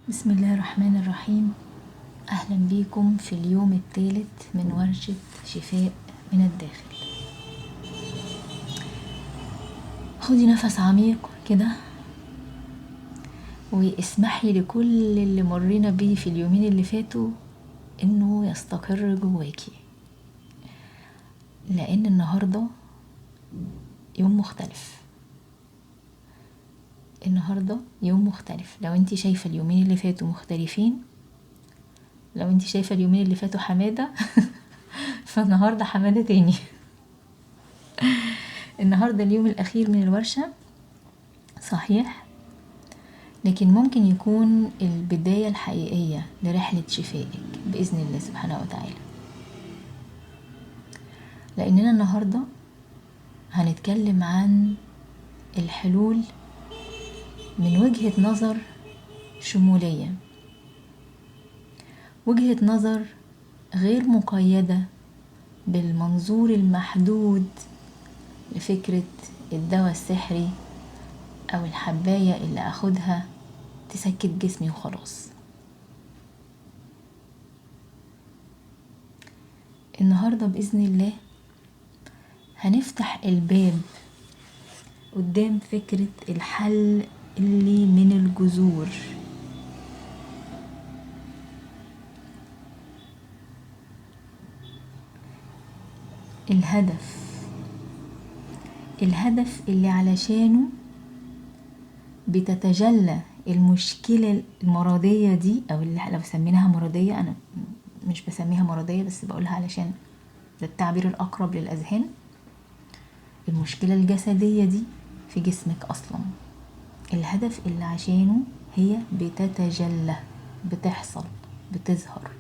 بسم الله الرحمن الرحيم. أهلا بيكم في اليوم الثالث من ورشة شفاء من الداخل. خدي نفس عميق كده واسمحي لكل اللي مرينا بيه في اليومين اللي فاتوا انه يستقر جواكي، لان النهاردة يوم مختلف. النهاردة يوم مختلف. لو انتي شايفة اليومين اللي فاتوا مختلفين، لو انتي شايفة اليومين اللي فاتوا حمادة فالنهاردة حمادة تاني. النهاردة اليوم الأخير من الورشة صحيح، لكن ممكن يكون البداية الحقيقية لرحلة شفائك بإذن الله سبحانه وتعالى. لأننا النهاردة هنتكلم عن الحلول من وجهة نظر شمولية، وجهة نظر غير مقيدة بالمنظور المحدود لفكرة الدواء السحري أو الحباية اللي أخدها تسكت جسمي وخلاص. النهاردة بإذن الله هنفتح الباب قدام فكرة الحل اللي من الجذور. الهدف اللي علشانه بتتجلى المشكلة المرضية دي، أو اللي لو سميناها مرضية، أنا مش بسميها مرضية بس بقولها علشان ده التعبير الأقرب للأذهان. المشكلة الجسدية دي في جسمك أصلا، الهدف اللي عشانه هي بتتجلى، بتحصل، بتظهر.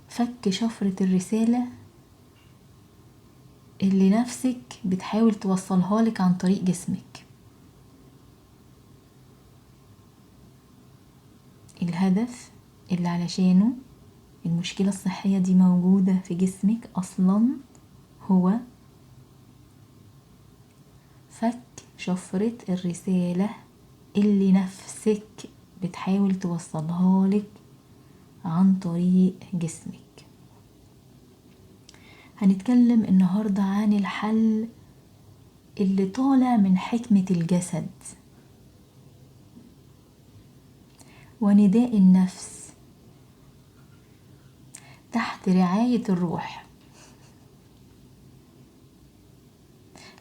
فك شفرة الرسالة اللي نفسك بتحاول توصلها لك عن طريق جسمك. الهدف اللي علشانه المشكلة الصحية دي موجودة في جسمك أصلا هو فك شفرة الرسالة اللي نفسك بتحاول توصلها لك عن طريق جسمك. هنتكلم النهاردة عن الحل اللي طالع من حكمة الجسد ونداء النفس تحت رعاية الروح.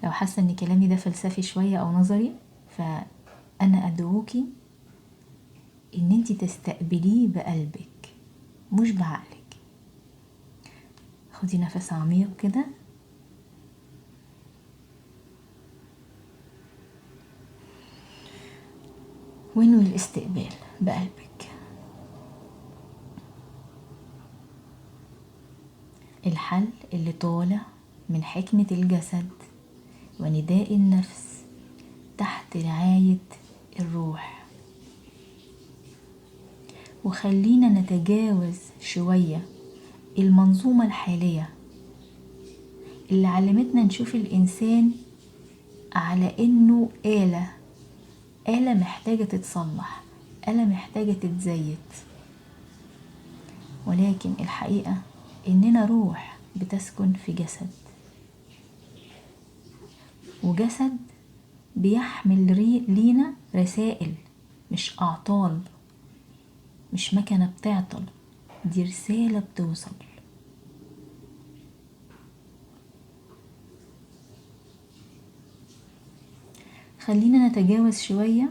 لو حاسة ان كلامي ده فلسفي شوية او نظري، فأنا أدعوكي ان انتي تستقبليه بقلبك مش بعقلك. خدي نفس عميق كده وانوي الاستقبال بقلبك. الحل اللي طالع من حكمة الجسد ونداء النفس تحت رعاية الروح. وخلينا نتجاوز شوية المنظومة الحالية اللي علمتنا نشوف الإنسان على إنه آلة محتاجة تتصلح، آلة محتاجة تتزيت. ولكن الحقيقة إننا روح بتسكن في جسد، وجسد بيحمل لينا رسائل، مش أعطال، مش مكنة بتعطل، دي رسالة بتوصل. خلينا نتجاوز شوية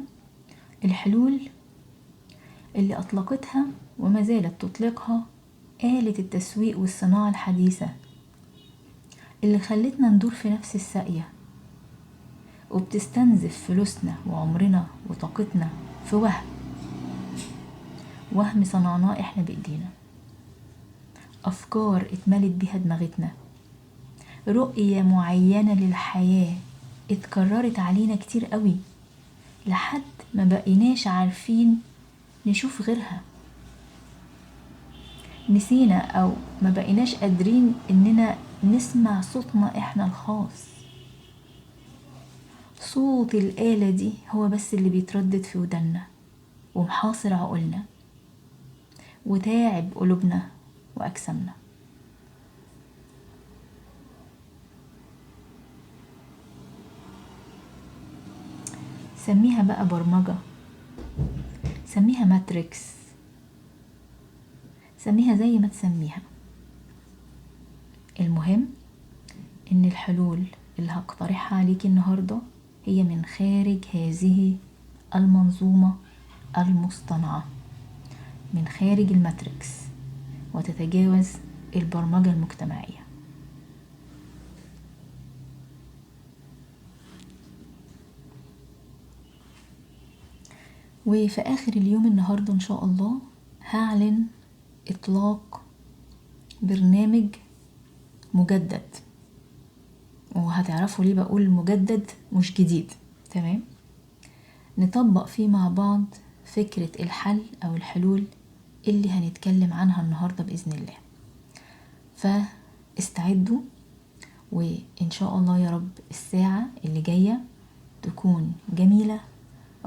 الحلول اللي أطلقتها وما زالت تطلقها آلة التسويق والصناعة الحديثة، اللي خلتنا ندور في نفس الساقية وبتستنزف فلوسنا وعمرنا وطاقتنا في وهم صنعناه احنا بإيدينا، أفكار اتملت بيها دماغتنا، رؤية معينة للحياة اتكررت علينا كتير قوي لحد ما بقيناش عارفين نشوف غيرها. نسينا أو ما بقيناش قادرين إننا نسمع صوتنا إحنا الخاص، صوت الآلة دي هو بس اللي بيتردد في ودنا ومحاصر عقولنا وتاعب قلوبنا وأجسامنا. سميها بقى برمجة، سميها ماتريكس، سميها زي ما تسميها. المهم ان الحلول اللي هقترحها عليكي النهاردة هي من خارج هذه المنظومة المصطنعة، من خارج الماتريكس، وتتجاوز البرمجة المجتمعية. وفي آخر اليوم النهاردة إن شاء الله هعلن إطلاق برنامج مجدد، وهتعرفوا ليه بقول مجدد مش جديد. تمام؟ نطبق فيه مع بعض فكرة الحل أو الحلول اللي هنتكلم عنها النهاردة بإذن الله. فاستعدوا، وإن شاء الله يا رب الساعة اللي جاية تكون جميلة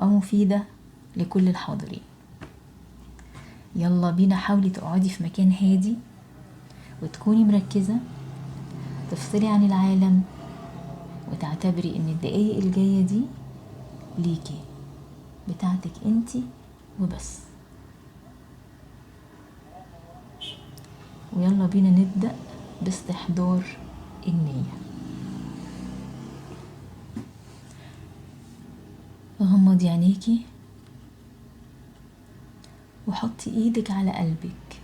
ومفيدة لكل الحاضرين. يلا بينا، حاولي تقعدي في مكان هادي وتكوني مركزة، تفصلي عن العالم وتعتبري ان الدقايق الجاية دي ليكي، بتاعتك انتي وبس. ويلا بينا نبدأ باستحضار النية. غمضي عينيكي وحطي ايدك على قلبك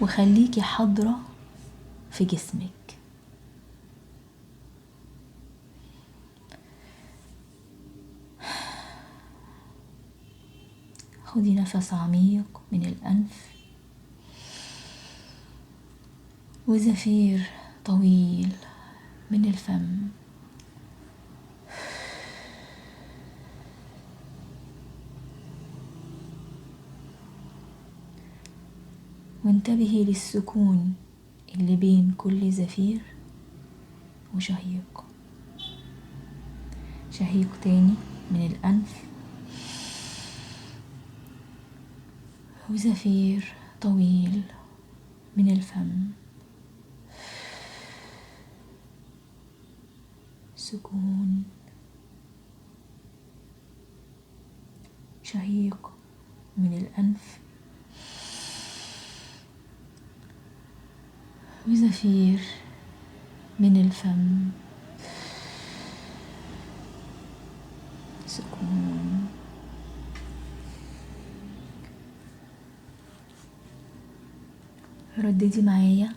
وخليكي حاضرة في جسمك. خدي نفس عميق من الأنف وزفير طويل من الفم. وانتبهي للسكون اللي بين كل زفير وشهيق. شهيق تاني من الأنف وزفير طويل من الفم. سكون، شهيق من الأنف وزفير من الفم. سكون. رددي معايا: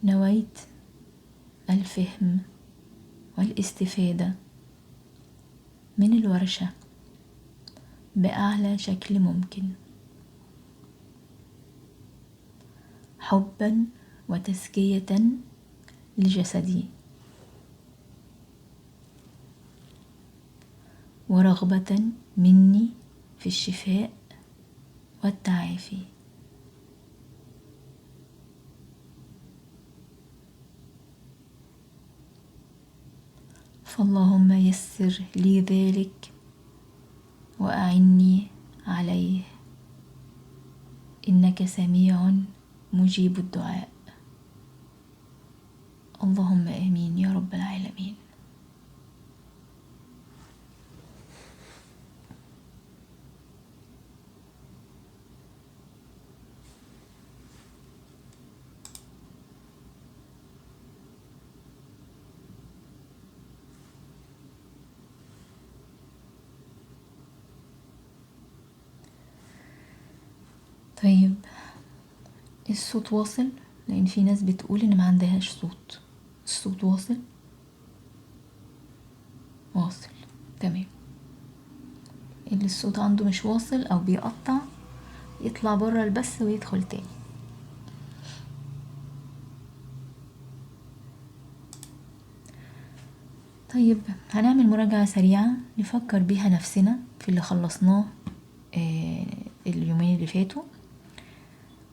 نويت الفهم والاستفادة من الورشة بأعلى شكل ممكن، حبا وتزكية لجسدي، ورغبة مني في الشفاء والتعافي. فاللهم يسر لي ذلك وأعني عليه، إنك سميع مجيب الدعاء. اللهم آمين يا رب العالمين. طيب، الصوت واصل؟ لأن في ناس بتقول إن ما عندهاش صوت. الصوت واصل؟ واصل. تمام. اللي الصوت عنده مش واصل أو بيقطع يطلع برا البث ويدخل تاني. طيب، هنعمل مراجعة سريعة نفكر بيها نفسنا في اللي خلصناه اليومين اللي فاتوا،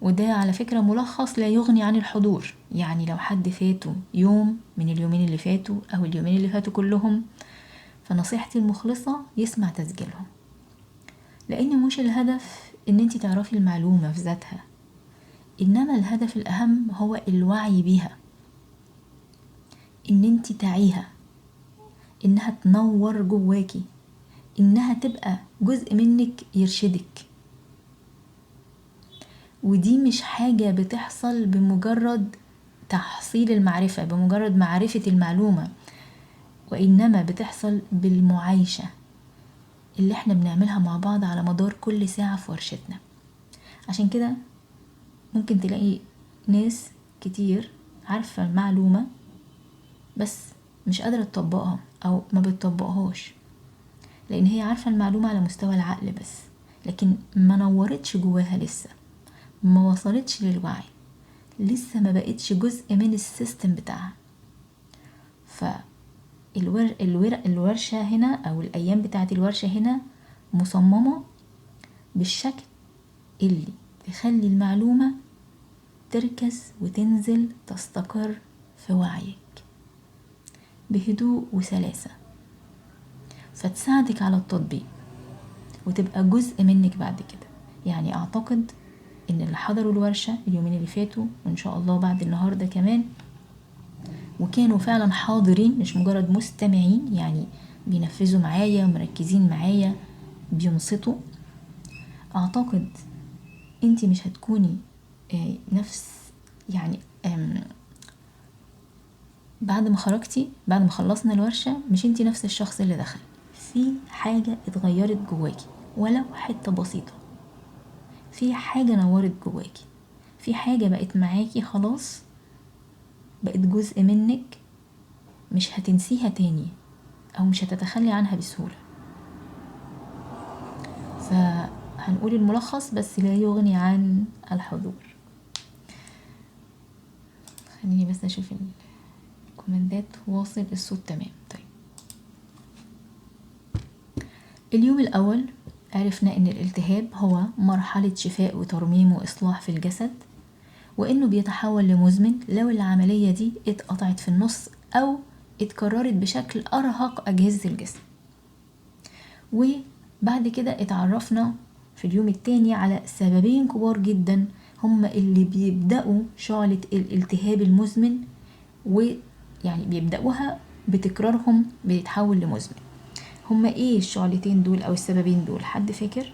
وده على فكرة ملخص لا يغني عن الحضور. يعني لو حد فاته يوم من اليومين اللي فاتوا أو اليومين اللي فاتوا كلهم، فنصيحتي المخلصة يسمع تسجيلهم، لأن مش الهدف إن انتي تعرفي المعلومة في ذاتها، إنما الهدف الأهم هو الوعي بيها، إن انتي تعيها، إنها تنور جواكي، إنها تبقى جزء منك يرشدك. ودي مش حاجة بتحصل بمجرد تحصيل المعرفة، بمجرد معرفة المعلومة، وإنما بتحصل بالمعايشة اللي احنا بنعملها مع بعض على مدار كل ساعة في ورشتنا. عشان كده ممكن تلاقي ناس كتير عارفة المعلومة بس مش قادرة تطبقها أو ما بتطبقهاش، لأن هي عارفة المعلومة على مستوى العقل بس، لكن ما نورتش جواها لسه، ما وصلتش للوعي، لسه ما بقتش جزء من السيستم بتاعها. الورشة هنا أو الأيام بتاعت الورشة هنا مصممة بالشكل اللي تخلي المعلومة تركز وتنزل تستقر في وعيك بهدوء وسلاسة، فتساعدك على التطبيق وتبقى جزء منك بعد كده. يعني أعتقد إن اللي حضروا الورشة اليومين اللي فاتوا وإن شاء الله بعد النهاردة كمان، وكانوا فعلا حاضرين مش مجرد مستمعين، يعني بينفذوا معايا ومركزين معايا بينصتوا، أعتقد انتي مش هتكوني نفس يعني بعد ما خرجتي، بعد ما خلصنا الورشة، مش انتي نفس الشخص اللي دخل. في حاجة اتغيرت جواكي ولو حتة بسيطة، في حاجة نورت جواكي، في حاجة بقت معاكي خلاص، بقت جزء منك، مش هتنسيها تاني او مش هتتخلي عنها بسهولة. فهنقول الملخص بس لا يغني عن الحضور. خليني بس اشوف الكومنتات واصل الصوت تمام. طيب اليوم الاول عرفنا ان الالتهاب هو مرحلة شفاء وترميم واصلاح في الجسد، وانه بيتحول لمزمن لو العملية دي اتقطعت في النص او اتكررت بشكل ارهق اجهزة الجسم. وبعد كده اتعرفنا في اليوم التاني على سببين كبار جدا هما اللي بيبدأوا شعلة الالتهاب المزمن، ويعني بيبدأوها بتكرارهم بيتحول لمزمن. هما ايه الشعلتين دول او السببين دول؟ حد فاكر؟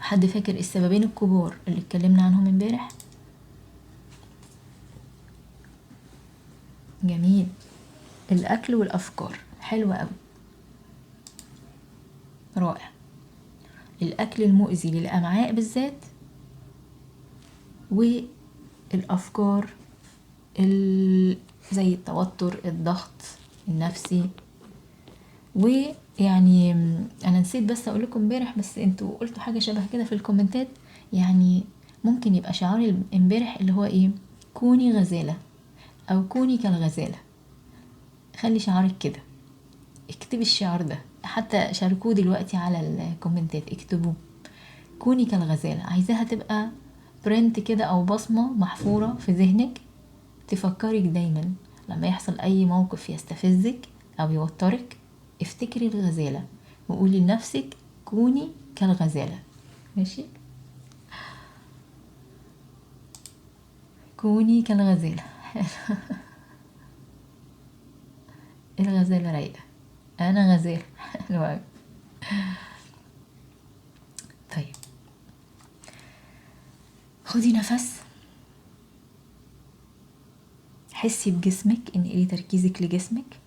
حد فاكر السببين الكبار اللي اتكلمنا عنهم امبارح؟ جميل، الاكل والافكار، حلوة قوي، رائع. الاكل المؤذي للامعاء بالذات، والافكار زي التوتر، الضغط النفسي. ويعني انا نسيت بس اقول لكم امبارح، بس انتوا قلتوا حاجه شبه كده في الكومنتات، يعني ممكن يبقى شعاري امبارح اللي هو ايه، كوني غزاله او كوني كالغزاله. خلي شعارك كده، اكتبي الشعار ده، حتى شاركوه دلوقتي على الكومنتات، اكتبوه كوني كالغزاله. عايزاها تبقى برنت كده او بصمه محفوره في ذهنك، تفكرك دايما لما يحصل اي موقف يستفزك او يوترك، افتكري الغزالة وقولي لنفسك كوني كالغزالة. ماشي، كوني كالغزالة. الغزالة رايقة، انا غزالة. حلوة. طيب خدي نفس، حسي بجسمك، انقلي تركيزك لجسمك،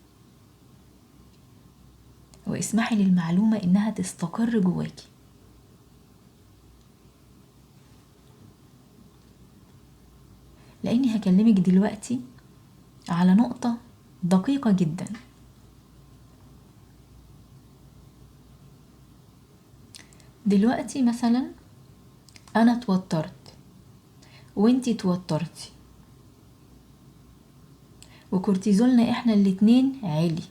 واسمحي للمعلومة انها تستقر جواكي. لاني هكلمك دلوقتي على نقطة دقيقة جدا. دلوقتي مثلا انا توترت وانتي توترتي وكورتيزولنا احنا الاتنين عالي،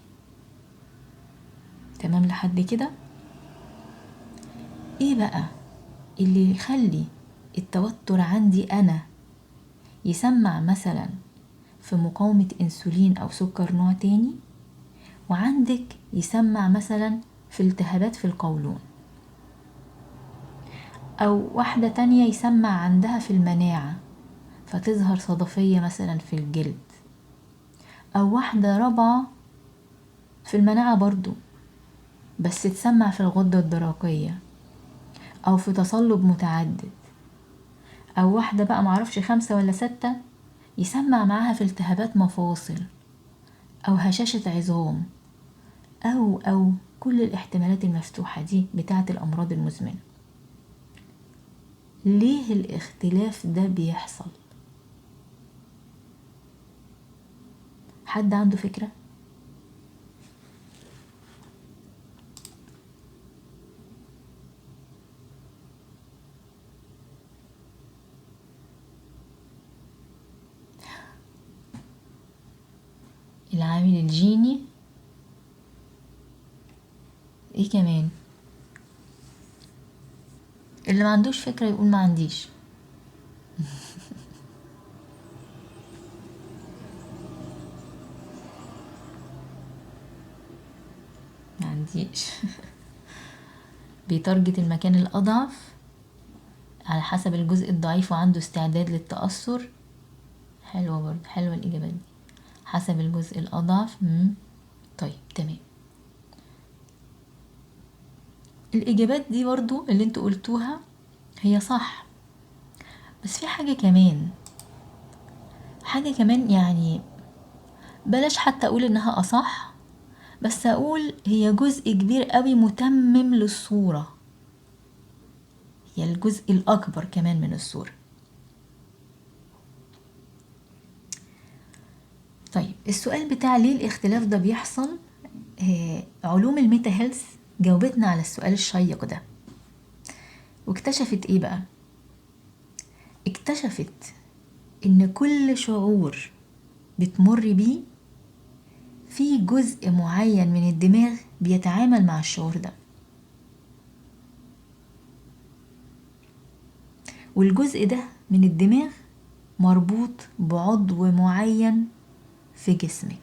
تمام لحد كده؟ ايه بقى اللي يخلي التوتر عندي أنا يسمع مثلا في مقاومة انسولين او سكر نوع تاني، وعندك يسمع مثلا في التهابات في القولون، او واحدة تانية يسمع عندها في المناعة فتظهر صدفية مثلا في الجلد، او واحدة رابعة في المناعة برضو بس تسمع في الغدة الدرقية، او في تصلب متعدد، او واحدة بقى معرفش 5 ولا 6 يسمع معاها في التهابات مفاصل او هشاشة عظام، او كل الاحتمالات المفتوحة دي بتاعة الامراض المزمنة. ليه الاختلاف ده بيحصل؟ حد عنده فكرة؟ العامل الجيني. ايه كمان؟ اللي ما عندوش فكرة يقول ما عنديش. ما عنديش. بيتارجت المكان الأضعف على حسب الجزء الضعيف وعنده استعداد للتأثر. حلوة برضه، حلوة الإجابات دي. حسب الجزء الأضعف. طيب تمام. الإجابات دي برضه اللي انتوا قلتوها هي صح، بس في حاجة كمان، يعني بلاش حتى أقول إنها أصح، بس أقول هي جزء كبير قوي متمم للصورة، هي الجزء الأكبر كمان من الصورة. طيب السؤال بتاع ليه الاختلاف ده بيحصل، علوم الميتا هيلث جاوبتنا على السؤال الشيق ده، واكتشفت ايه بقى؟ اكتشفت ان كل شعور بتمر بيه في جزء معين من الدماغ بيتعامل مع الشعور ده، والجزء ده من الدماغ مربوط بعضو معين في جسمك.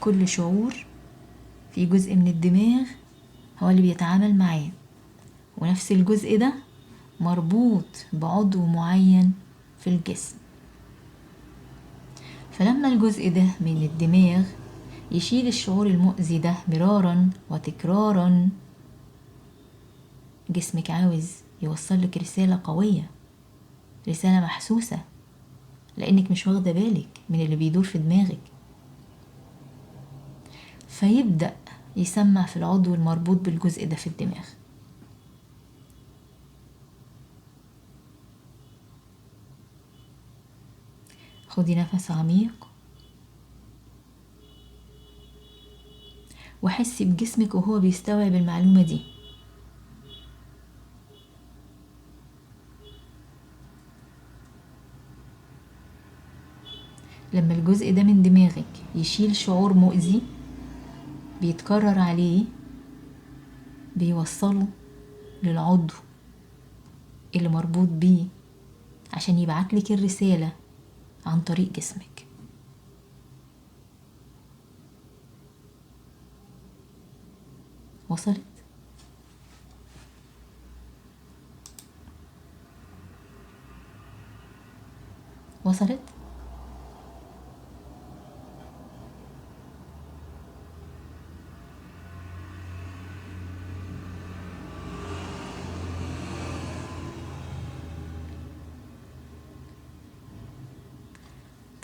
كل شعور في جزء من الدماغ هو اللي بيتعامل معاه، ونفس الجزء ده مربوط بعضو معين في الجسم. فلما الجزء ده من الدماغ يشيل الشعور المؤذي ده مرارا وتكرارا، جسمك عاوز يوصلك رسالة قوية، رسالة محسوسة، لأنك مش واخدة بالك من اللي بيدور في دماغك، فيبدأ يسمع في العضو المربوط بالجزء ده في الدماغ. خدي نفس عميق وحسي بجسمك وهو بيستوعب المعلومة دي. لما الجزء ده من دماغك يشيل شعور مؤذي بيتكرر عليه، بيوصله للعضو اللي مربوط بيه عشان يبعتلك الرسالة عن طريق جسمك. وصلت؟ وصلت؟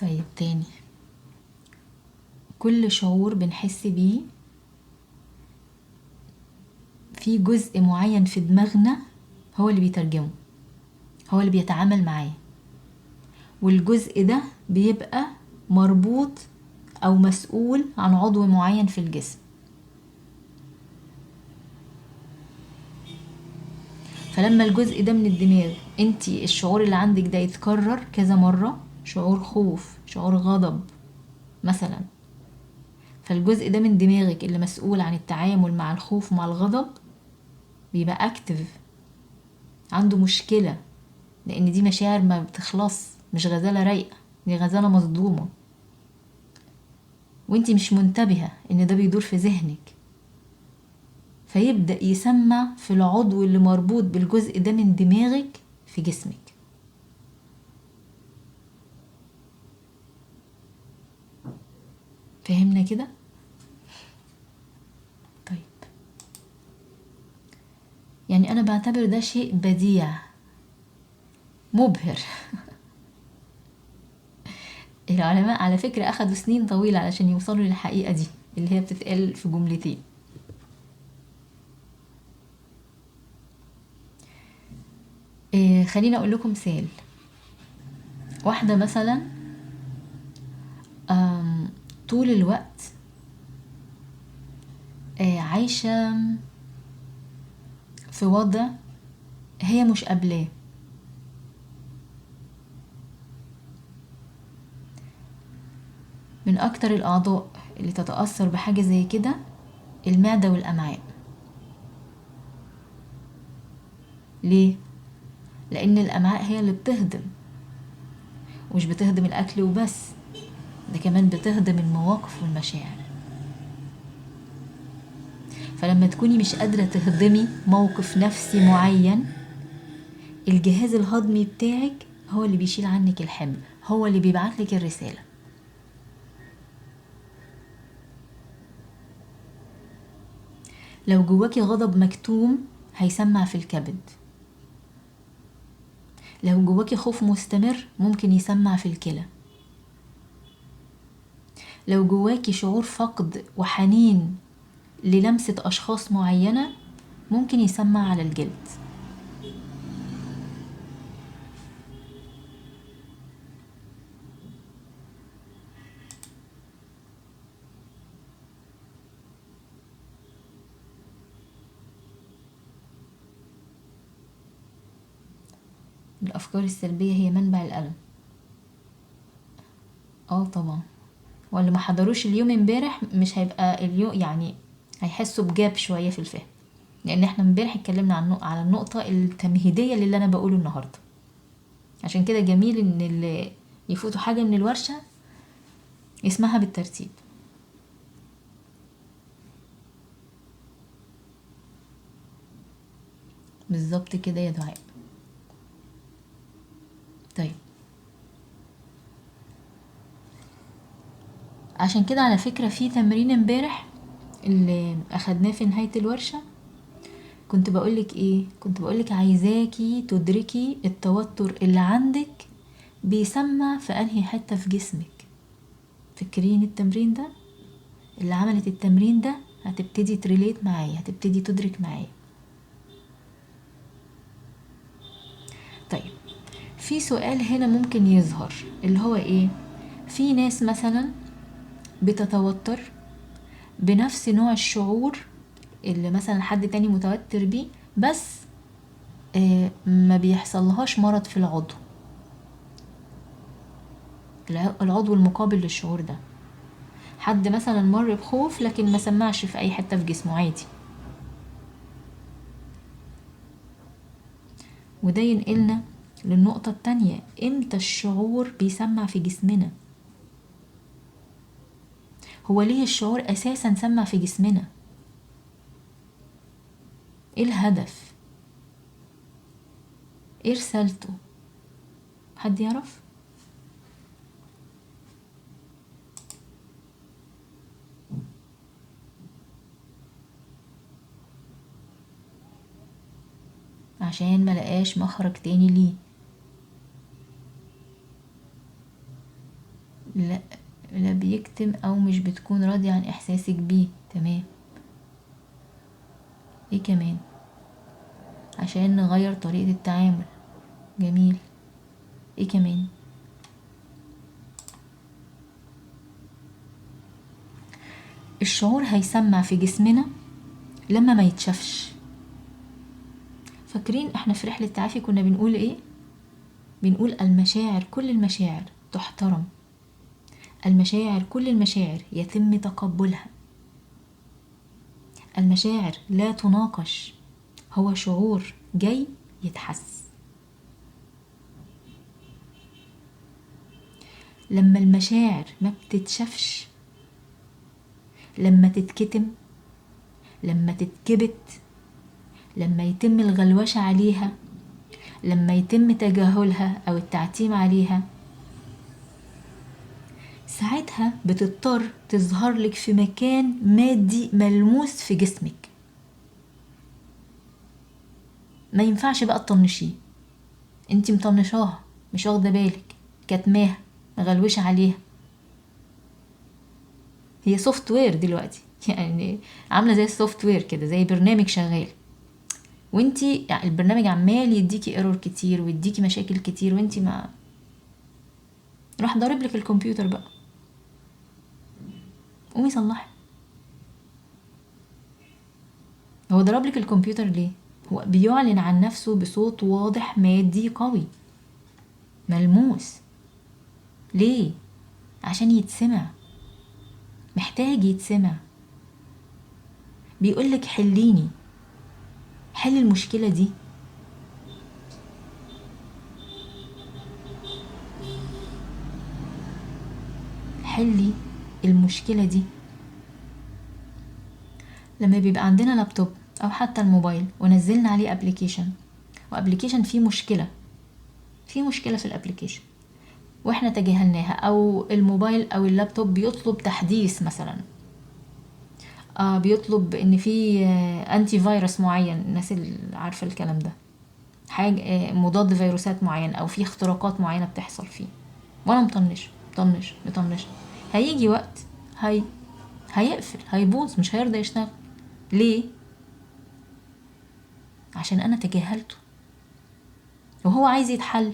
طيب تاني، كل شعور بنحس بيه في جزء معين في دماغنا هو اللي بيترجمه، هو اللي بيتعامل معاه، والجزء ده بيبقى مربوط او مسؤول عن عضو معين في الجسم. فلما الجزء ده من الدماغ انتي الشعور اللي عندك ده يتكرر كذا مرة، شعور خوف، شعور غضب مثلا، فالجزء ده من دماغك اللي مسؤول عن التعامل مع الخوف ومع الغضب بيبقى اكتف، عنده مشكلة، لان دي مشاعر ما بتخلص، مش غزالة رايقة، دي غزالة مصدومة، وانتي مش منتبهة ان ده بيدور في ذهنك، فيبدأ يسمع في العضو اللي مربوط بالجزء ده من دماغك في جسمك. فهمنا كده؟ طيب، يعني انا بعتبر ده شيء بديع مبهر. العلماء على فكرة اخدوا سنين طويلة علشان يوصلوا للحقيقة دي اللي هي بتتقال في جملتين. خليني اقول لكم مثال. واحدة مثلا طول الوقت عايشة في وضع هي مش قابلاه، من اكتر الاعضاء اللي تتأثر بحاجة زي كده المعدة والامعاء. ليه؟ لان الامعاء هي اللي بتهضم، ومش بتهضم الاكل وبس، ده كمان بتهضم المواقف والمشاعر. فلما تكوني مش قادرة تهضمي موقف نفسي معين، الجهاز الهضمي بتاعك هو اللي بيشيل عنك الحمل، هو اللي بيبعتلك الرسالة. لو جواكي غضب مكتوم هيسمع في الكبد، لو جواكي خوف مستمر ممكن يسمع في الكلى، لو جواكي شعور فقد وحنين للمسة أشخاص معينة ممكن يسمع على الجلد. الأفكار السلبية هي منبع الألم. طبعا، واللي ما حضروش اليوم امبارح مش هيبقى اليوم، يعني هيحسوا بجاب شوية في الفهم، لان احنا امبارح اتكلمنا على النقطة التمهيدية اللي انا بقوله النهاردة. عشان كده جميل ان اللي يفوتوا حاجة من الورشة يسمعها بالترتيب. بالظبط كده يا دعاء. طيب، عشان كده على فكرة في تمرين امبارح اللي اخدناه في نهاية الورشة، كنت بقولك ايه؟ كنت بقولك عايزاكي تدركي التوتر اللي عندك بيسمع في انهي حتة في جسمك. فاكرين التمرين ده؟ اللي عملت التمرين ده هتبتدي تريليت معايا، هتبتدي تدرك معايا. طيب، في سؤال هنا ممكن يظهر اللي هو ايه؟ في ناس مثلا بتتوتر بنفس نوع الشعور اللي مثلا حد تاني متوتر بيه، بس ما بيحصلهاش مرض في العضو، العضو المقابل للشعور ده. حد مثلا مر بخوف لكن ما سمعش في اي حتة في جسمه عادي. وده ينقلنا للنقطة التانية، امتى الشعور بيسمع في جسمنا؟ هو ليه الشعور اساسا سمع في جسمنا؟ ايه الهدف؟ ايه رسالته؟ حد يعرف؟ عشان ملقاش مخرج تاني ليه. لا، لا بيكتم او مش بتكون راضي عن احساسك بيه. تمام. ايه كمان؟ عشان نغير طريقة التعامل. جميل. ايه كمان؟ الشعور هيسمع في جسمنا لما ما يتشافش. فاكرين احنا في رحلة تعافي كنا بنقول ايه؟ بنقول المشاعر، كل المشاعر تحترم، المشاعر، كل المشاعر يتم تقبلها. المشاعر لا تناقش، هو شعور جاي يتحس. لما المشاعر ما بتتشافش، لما تتكتم، لما تتكبت، لما يتم الغلوشة عليها، لما يتم تجاهلها أو التعتيم عليها، ساعتها بتضطر تظهر لك في مكان مادي ملموس في جسمك. ما ينفعش بقى تطنشيه، انت مطنشاها، مش واخده بالك، كتماها، مغلوشة عليها. هي سوفت وير دلوقتي يعني، عامله زي السوفت وير كده، زي برنامج شغال، وانتي يعني البرنامج عمال يديكي ايرور كتير ويديكي مشاكل كتير، وانتي ما راح ضارب لك الكمبيوتر بقى، قومي صلحي. هو ضرب لك الكمبيوتر ليه؟ هو بيعلن عن نفسه بصوت واضح مادي قوي ملموس. ليه؟ عشان يتسمع، محتاج يتسمع. بيقولك حليني، حل المشكلة دي. حلي المشكلة دي. لما بيبقى عندنا لابتوب او حتى الموبايل ونزلنا عليه ابليكيشن، وابليكيشن فيه مشكلة، في مشكلة في الابليكيشن واحنا تجاهلناها، او الموبايل او اللابتوب بيطلب تحديث مثلا، بيطلب ان في انتي فيروس معين، الناس اللي عارفة الكلام ده، حاجة مضاد فيروسات معين، او في اختراقات معينة بتحصل فيه، وانا مطنش. هيجي وقت هيقفل، هيبوظ، مش هيرضى يشتغل. ليه؟ عشان انا تجاهلته وهو عايز يتحل.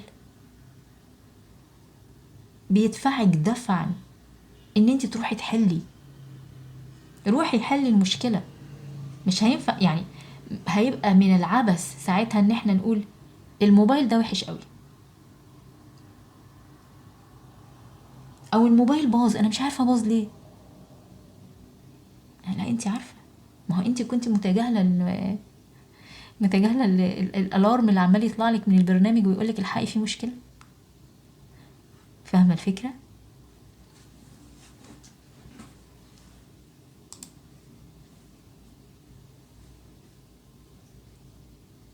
بيدفعك دفعا ان انت تروحي تحلي، روحي حلي المشكلة. مش هينفع يعني، هيبقى من العبث ساعتها ان احنا نقول الموبايل ده وحش قوي، او الموبايل باظ، انا مش عارفه باظ ليه. لا انت عارفه، ما هو انت كنت متجاهله الالارم اللي عمال يطلع لك من البرنامج ويقول لك الحقي في مشكله. فاهمه الفكره؟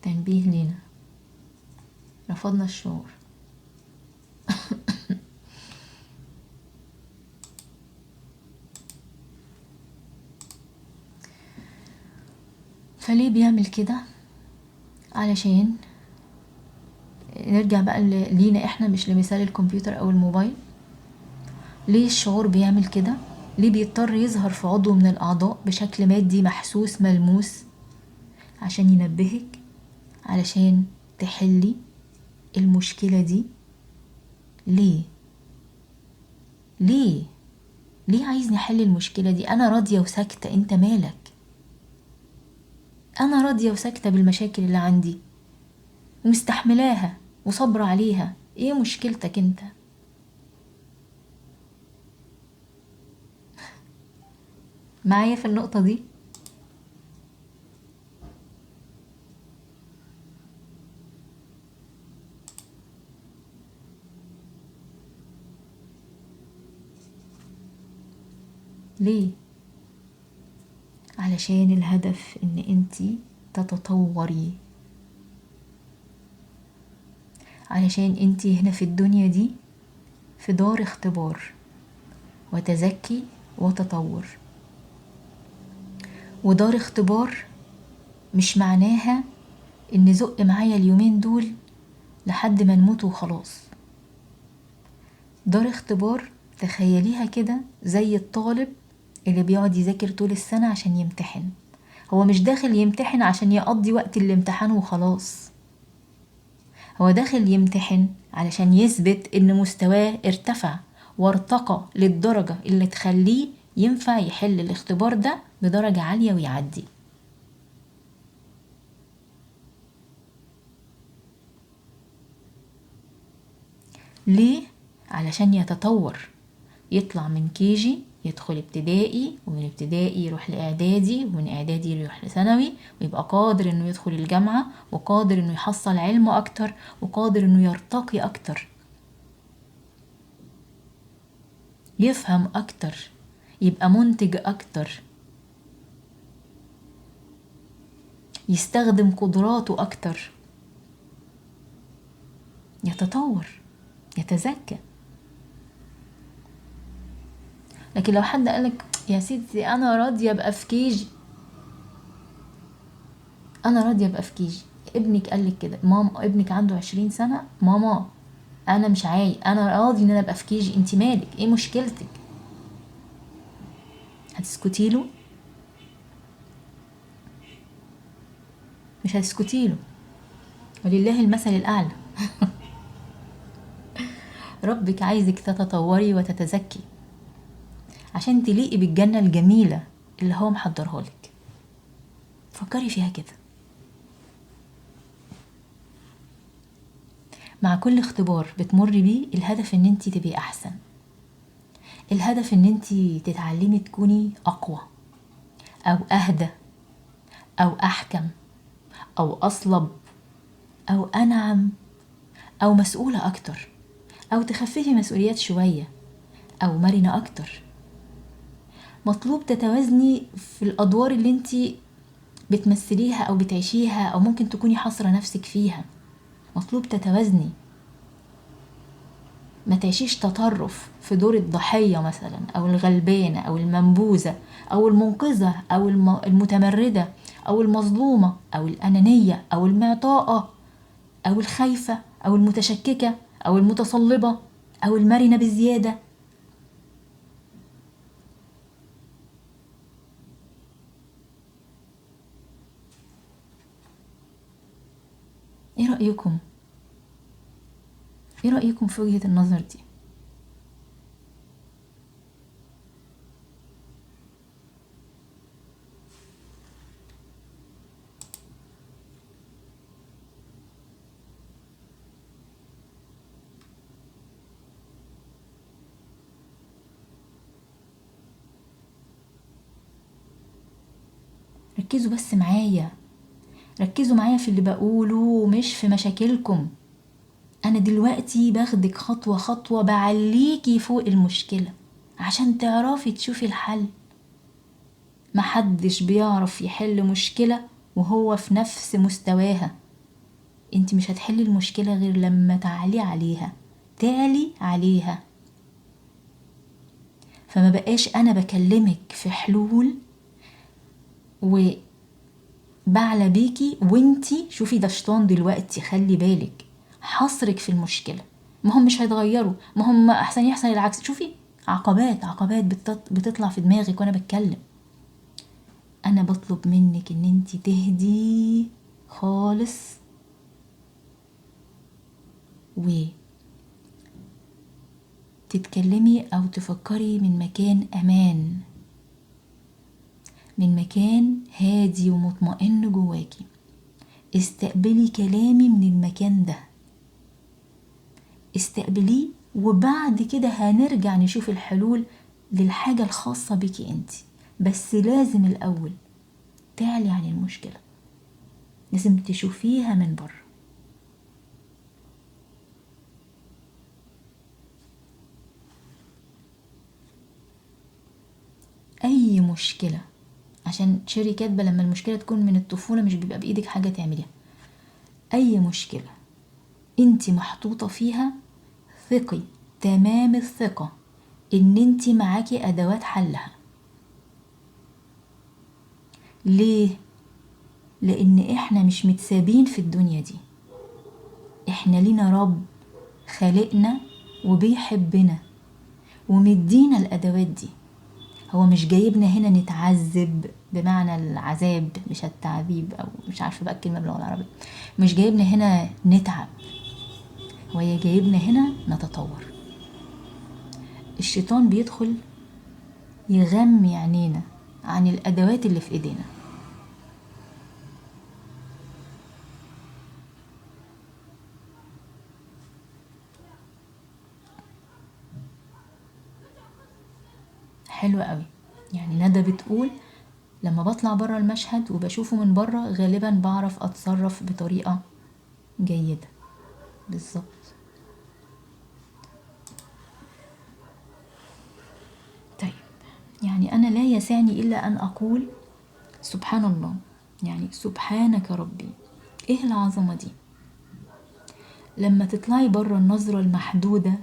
تنبيه لينا، رفضنا الشعور. فليه بيعمل كده؟ علشان نرجع بقى لينا احنا، مش لمثال الكمبيوتر او الموبايل. ليه الشعور بيعمل كده؟ ليه بيضطر يظهر في عضو من الاعضاء بشكل مادي محسوس ملموس؟ عشان ينبهك، علشان تحلي المشكلة دي. ليه؟ ليه؟ ليه عايزني احل المشكلة دي؟ انا راضية وساكتة، انت مالك؟ انا راضية وساكتة بالمشاكل اللي عندي ومستحملاها وصبر عليها، ايه مشكلتك انت؟ معايا في النقطة دي؟ ليه؟ علشان الهدف ان انتي تتطوري، علشان انتي هنا في الدنيا دي في دار اختبار وتزكي وتطور. ودار اختبار مش معناها ان زق معايا اليومين دول لحد ما نموت وخلاص. دار اختبار تخيليها كده زي الطالب اللي بيقعد يذاكر طول السنة عشان يمتحن. هو مش داخل يمتحن عشان يقضي وقت الامتحان وخلاص، هو داخل يمتحن علشان يثبت ان مستواه ارتفع وارتقى للدرجة اللي تخليه ينفع يحل الاختبار ده بدرجة عالية ويعدي. ليه؟ علشان يتطور، يطلع من كيجي يدخل ابتدائي، ومن ابتدائي يروح لإعدادي، ومن إعدادي يروح لثانوي، ويبقى قادر إنه يدخل الجامعة، وقادر إنه يحصل علم أكتر، وقادر إنه يرتقي أكتر، يفهم أكتر، يبقى منتج أكتر، يستخدم قدراته أكتر، يتطور، يتزكى. لكن لو حد قالك يا سيدي أنا راضية أبقى في كيجي، أنا راضية أبقى في كيجي، ابنك قالك كده، ماما ابنك عنده 20 سنة، ماما أنا مش عايز، أنا راضي إن أنا أبقى في كيجي، انتي مالك، ايه مشكلتك؟ هتسكتي له؟ مش هتسكتي له، ولله المثل الأعلى. ربك عايزك تتطوري وتتزكي عشان تليقي بالجنة الجميلة اللي هو محضرها لك. فكري فيها كده. مع كل اختبار بتمر بيه الهدف ان انتي تبقي احسن، الهدف ان انتي تتعلمي تكوني اقوى او اهدى او احكم او اصلب او انعم او مسؤولة اكتر، او تخففي مسؤوليات شوية، او مرنة اكتر. مطلوب تتوازني في الادوار اللي انتي بتمثليها او بتعيشيها او ممكن تكوني حاصرة نفسك فيها. مطلوب تتوازني، ما تعيشيش تطرف في دور الضحية مثلا او الغلبانة او المنبوذة او المنقذة او المتمردة او المظلومة او الانانية او المعطاءة او الخايفة او المتشككة او المتصلبة او المرنة بزيادة. ايه رأيكم؟ ايه رأيكم في وجهة النظر دي؟ ركزوا بس معايا، ركزوا معايا في اللي بقوله مش في مشاكلكم. انا دلوقتي باخدك خطوة خطوة، بعليكي فوق المشكلة عشان تعرفي تشوفي الحل. محدش بيعرف يحل مشكلة وهو في نفس مستواها. انت مش هتحلي المشكلة غير لما تعلي عليها، تعلي عليها. فما بقاش انا بكلمك في حلول وبعلى بيكي وانتي شوفي ده شيطان دلوقتي، خلي بالك حصرك في المشكلة. ما هم مش هيتغيروا، ما هم احسن يحصل العكس. شوفي عقبات عقبات بتطلع في دماغك وانا بتكلم. انا بطلب منك ان انتي تهدي خالص وتتكلمي او تفكري من مكان امان، من مكان هادي ومطمئن جواكي. استقبلي كلامي من المكان ده، استقبليه، وبعد كده هنرجع نشوف الحلول للحاجة الخاصة بيكي انتي. بس لازم الاول تعلي عن المشكلة، لازم تشوفيها من بره. اي مشكلة، عشان تشيري كاتبة لما المشكلة تكون من الطفولة مش بيبقى بإيدك حاجة تعمليها. أي مشكلة انتي محطوطة فيها، ثقي تمام الثقة ان انتي معاكي أدوات حلها. ليه؟ لأن احنا مش متسابين في الدنيا دي، احنا لينا رب خالقنا وبيحبنا ومدينا الأدوات دي. هو مش جايبنا هنا نتعذب بمعنى العذاب مش التعذيب، او مش عارفه بقى الكلمه باللغه العربيه. مش جايبنا هنا نتعب، هو جايبنا هنا نتطور. الشيطان بيدخل يغمي عينينا عن الادوات اللي في ايدينا. حلو قوي. يعني ندى بتقول لما بطلع برا المشهد وبشوفه من برا غالبا بعرف اتصرف بطريقة جيدة. بالظبط. طيب، يعني انا لا يسعني الا ان اقول سبحان الله، يعني سبحانك ربي. ايه العظمة دي؟ لما تطلعي برا النظرة المحدودة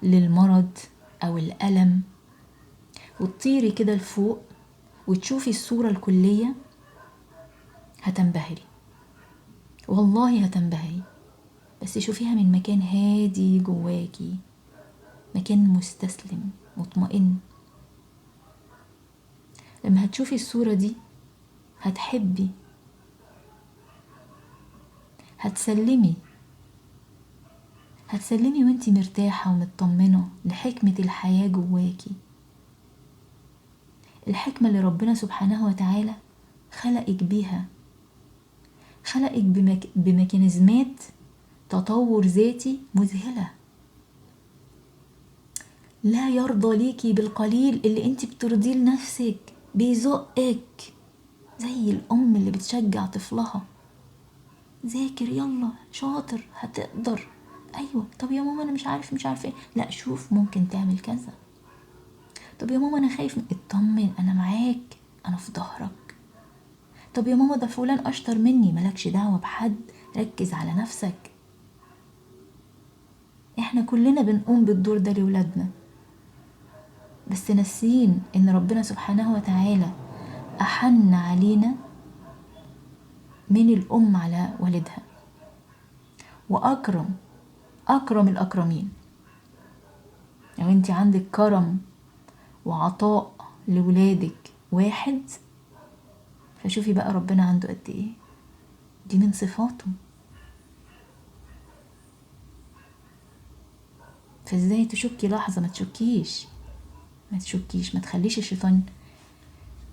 للمرض او الألم وتطيري كده لفوق وتشوفي الصورة الكلية، هتنبهري، والله هتنبهري. بس شوفيها من مكان هادي جواكي، مكان مستسلم مطمئن. لما هتشوفي الصورة دي هتحبي، هتسلمي وانتي مرتاحة ومطمنة لحكمة الحياة جواكي، الحكمة اللي ربنا سبحانه وتعالى خلقك بيها، خلقك بميكانيزمات تطور ذاتي مذهلة. لا يرضى ليكي بالقليل اللي انتي بترضيه لنفسك، بيزقك زي الأم اللي بتشجع طفلها، ذاكر يلا شاطر هتقدر. ايوه، طب يا ماما انا مش عارف ايه، لا شوف ممكن تعمل كذا. طب يا ماما انا خايف، اطمن انا معاك، انا في ظهرك. طب يا ماما ده فلان اشطر مني، ملكش دعوة بحد، ركز على نفسك. احنا كلنا بنقوم بالدور ده لولادنا، بس ناسين ان ربنا سبحانه وتعالى احن علينا من الام على والدها، واكرم الاكرمين. لو انت عندك كرم وعطاء لولادك واحد، فشوفي بقى ربنا عنده قد ايه. دي من صفاته. فازاي تشكي لحظة؟ ما تشكيش، ما تخليش الشيطان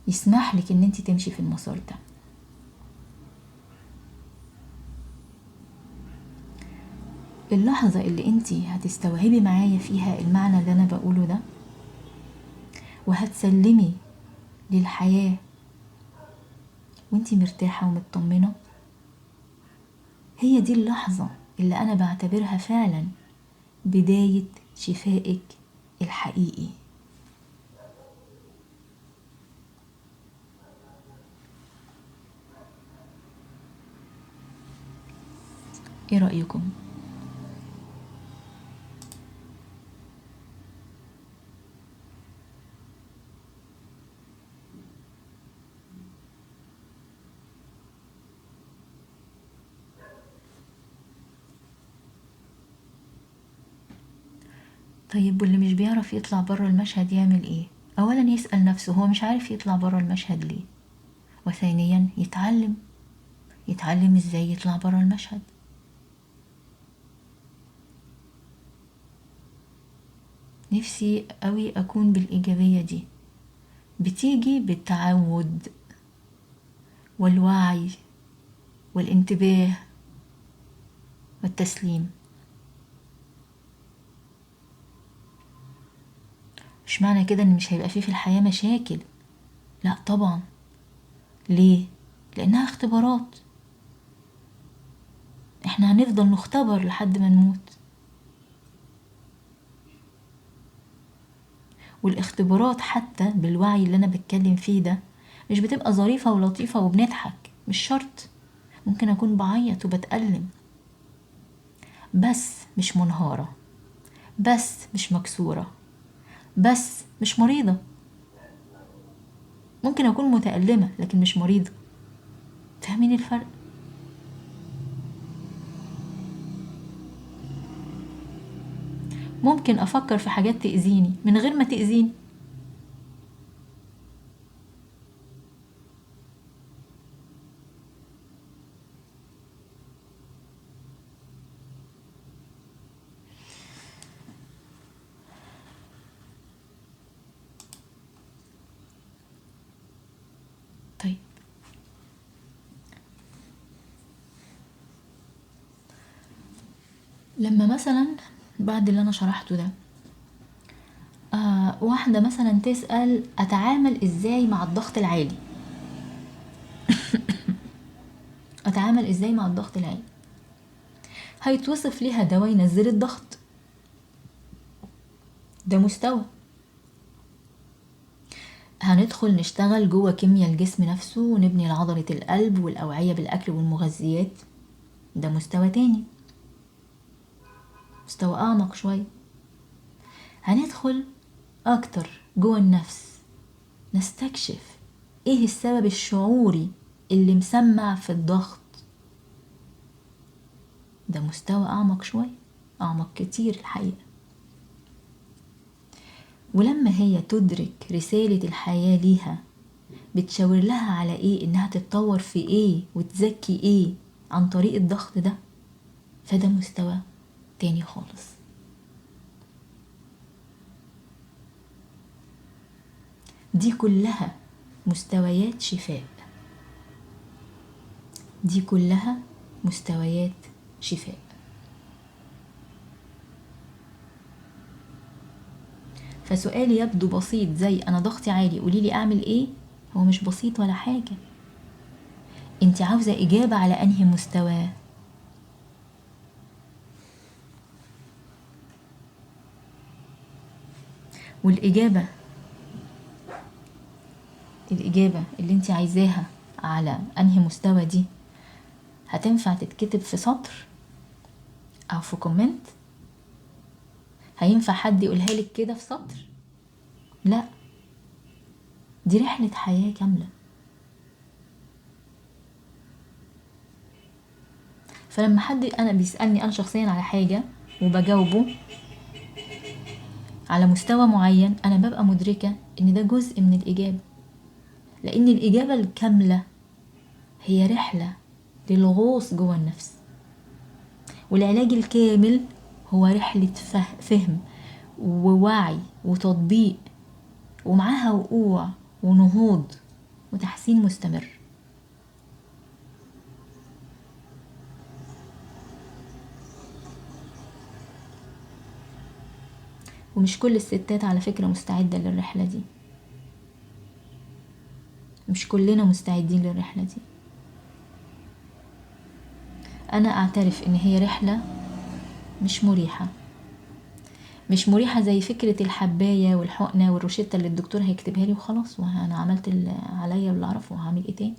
يسمح لك ان انت تمشي في المسار ده. اللحظة اللي انت هتستوعبي معايا فيها المعنى اللي انا بقوله ده وهتسلمي للحياة وانت مرتاحة ومطمنة، هي دي اللحظة اللي انا بعتبرها فعلا بداية شفائك الحقيقي. ايه رأيكم؟ طيب، واللي مش بيعرف يطلع برا المشهد يعمل ايه؟ اولا يسأل نفسه هو مش عارف يطلع برا المشهد ليه، وثانيا يتعلم ازاي يطلع برا المشهد. نفسي قوي اكون بالايجابية دي، بتيجي بالتعود والوعي والانتباه والتسليم. مش معنى كده ان مش هيبقى فيه في الحياة مشاكل، لا طبعا. ليه؟ لانها اختبارات، احنا هنفضل نختبر لحد ما نموت. والاختبارات حتى بالوعي اللي انا بتكلم فيه ده مش بتبقى ظريفة ولطيفة وبنضحك، مش شرط. ممكن اكون بعيط وبتألم، بس مش منهارة، بس مش مكسورة، بس مش مريضة. ممكن اكون متألمة لكن مش مريضة. فاهمين الفرق؟ ممكن افكر في حاجات تأذيني من غير ما تأذيني. طيب، لما مثلا بعد اللي انا شرحته ده واحدة مثلا تسأل أتعامل إزاي مع الضغط العالي، أتعامل إزاي مع الضغط العالي، هيتوصف ليها دواء ينزل الضغط، ده مستوى. هندخل نشتغل جوه كيمياء الجسم نفسه ونبني عضلة القلب والأوعية بالأكل والمغذيات، ده مستوى تاني، مستوى أعمق شوية. هندخل أكتر جوه النفس، نستكشف إيه السبب الشعوري اللي مسمع في الضغط، ده مستوى أعمق شوية، أعمق كتير الحقيقة. ولما هي تدرك رسالة الحياة ليها بتشاور لها على ايه، انها تتطور في ايه وتزكي ايه عن طريق الضغط ده، فده مستوى تاني خالص. دي كلها مستويات شفاء، دي كلها مستويات شفاء. فسؤالي يبدو بسيط زي انا ضغطي عالي قوليلي اعمل ايه، هو مش بسيط ولا حاجة. انت عاوزة اجابة على انهي مستوى؟ والإجابة اللي انت عايزاها على انهي مستوى دي هتنفع تتكتب في سطر او في كومنت؟ هينفع حد يقولها لك كده في سطر؟ لا، دي رحلة حياة كاملة. فلما حد انا بيسألني انا شخصيا على حاجة وبجاوبه على مستوى معين، انا ببقى مدركة ان ده جزء من الإجابة، لان الإجابة الكاملة هي رحلة للغوص جوه النفس، والعلاج الكامل هو رحلة فهم ووعي وتطبيق، ومعاها وقوع ونهوض وتحسين مستمر. ومش كل الستات على فكرة مستعدة للرحلة دي، مش كلنا مستعدين للرحلة دي. أنا أعترف إن هي رحلة مش مريحة، مش مريحة زي فكرة الحباية والحقنة والروشتة اللي الدكتور هيكتبها لي وخلاص، وأنا عملت اللي عليا واللي أعرفه وهعمل إيه تاني.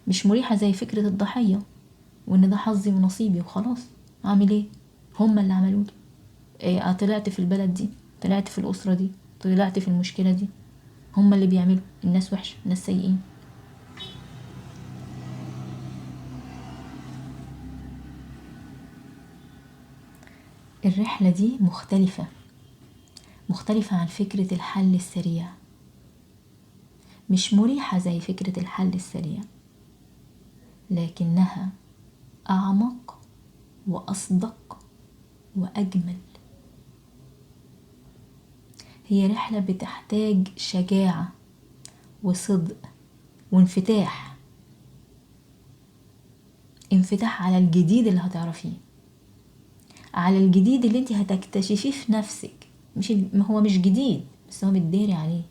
مش مريحة زي فكرة الضحية وإن ده حظي ونصيبي وخلاص، أعمل إيه، هما اللي عملولي إيه، طلعت في البلد دي، طلعت في الأسرة دي، طلعت في المشكلة دي، هما اللي بيعملوا، الناس وحشة، الناس سيئين. الرحلة دي مختلفة عن فكرة الحل السريع، مش مريحة زي فكرة الحل السريع، لكنها أعمق وأصدق وأجمل. هي رحلة بتحتاج شجاعة وصدق وانفتاح، انفتاح على الجديد اللي هتعرفيه، على الجديد اللي انت هتكتشفيه في نفسك. هو مش جديد بس هو متداري عليه.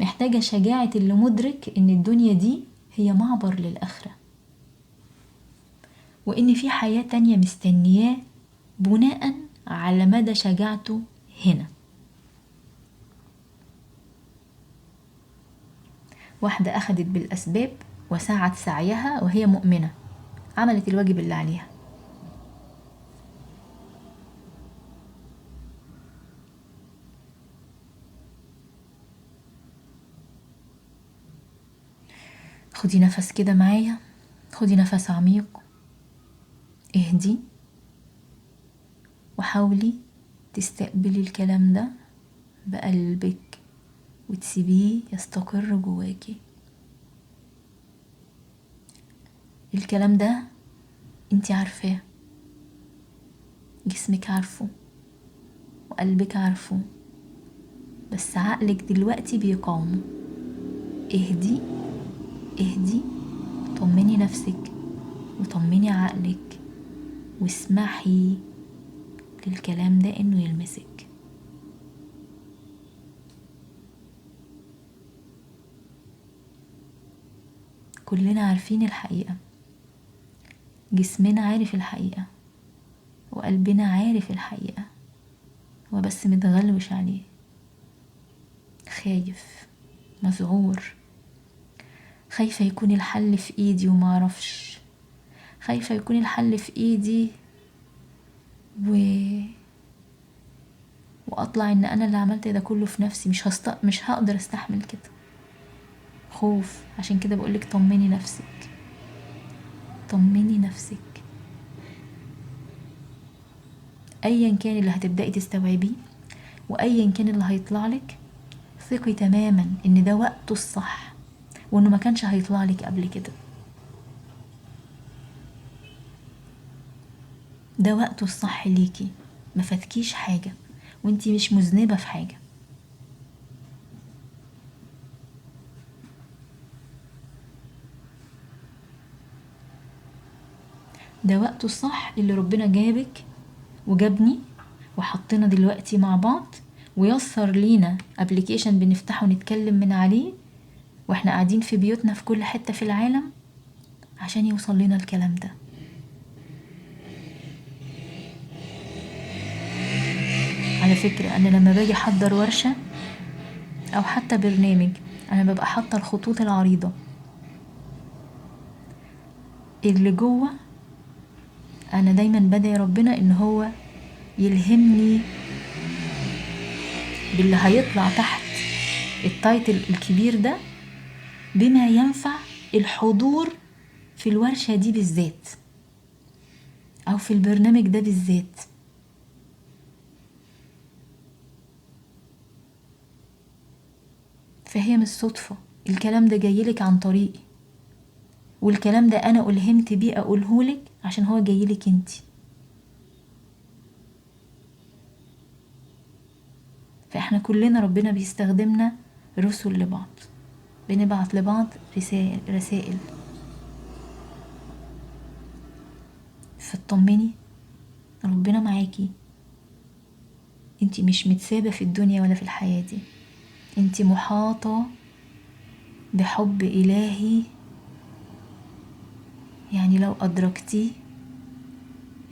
محتاجة شجاعة اللي مدرك ان الدنيا دي هي معبر للآخرة، وان في حياة تانية مستنياه بناء على مدى شجاعته هنا. واحدة أخدت بالأسباب وسعت سعيها وهي مؤمنة، عملت الواجب اللي عليها. خدي نفس كده معايا، خدي نفس عميق، اهدي وحاولي تستقبلي الكلام ده بقلبك وتسيبيه يستقر جواكي. الكلام ده انتي عارفاه، جسمك عارفه وقلبك عارفه، بس عقلك دلوقتي بيقاومه. اهدي اهدي، طمني نفسك، وطمني عقلك واسمحي للكلام ده انه يلمسك. كلنا عارفين الحقيقة، جسمنا عارف الحقيقة وقلبنا عارف الحقيقة، هو بس متغلوش عليه، خايف مذعور، خايفة يكون الحل في ايدي ومعرفش، خايفة يكون الحل في ايدي واطلع ان انا اللي عملت ده كله في نفسي، مش هقدر استحمل كده. خوف. عشان كده بقولك طمني نفسك، طمني نفسك. ايا كان اللي هتبدأي تستوعبيه وايا كان اللي هيطلع لك، ثقي تماما ان ده وقته الصح وانه ما كانش هيطلع لك قبل كده. ده وقته الصح ليكي، ما فاتكيش حاجة وانتي مش مذنبة في حاجة. ده وقته الصح اللي ربنا جابك وجابني وحطينا دلوقتي مع بعض ويسر لينا ابليكيشن بنفتحه ونتكلم من عليه واحنا قاعدين في بيوتنا في كل حتة في العالم عشان يوصل لنا الكلام ده. على فكرة انا لما باجي احضر ورشة او حتى برنامج انا ببقى حاطة الخطوط العريضة اللي جوه. انا دايما بدعي ربنا ان هو يلهمني باللي هيطلع تحت التايتل الكبير ده بما ينفع الحضور في الورشة دي بالذات او في البرنامج ده بالذات. فهي مش صدفة، الكلام ده جايلك عن طريقي، والكلام ده انا ألهمت بيه اقولهولك عشان هو جايلك انتي. فاحنا كلنا ربنا بيستخدمنا رسل لبعض، بنبعت لبعض رسائل. فاطمني ربنا معاكي، انتي مش متسابة في الدنيا ولا في الحياة دي، انتي محاطة بحب إلهي. يعني لو أدركتيه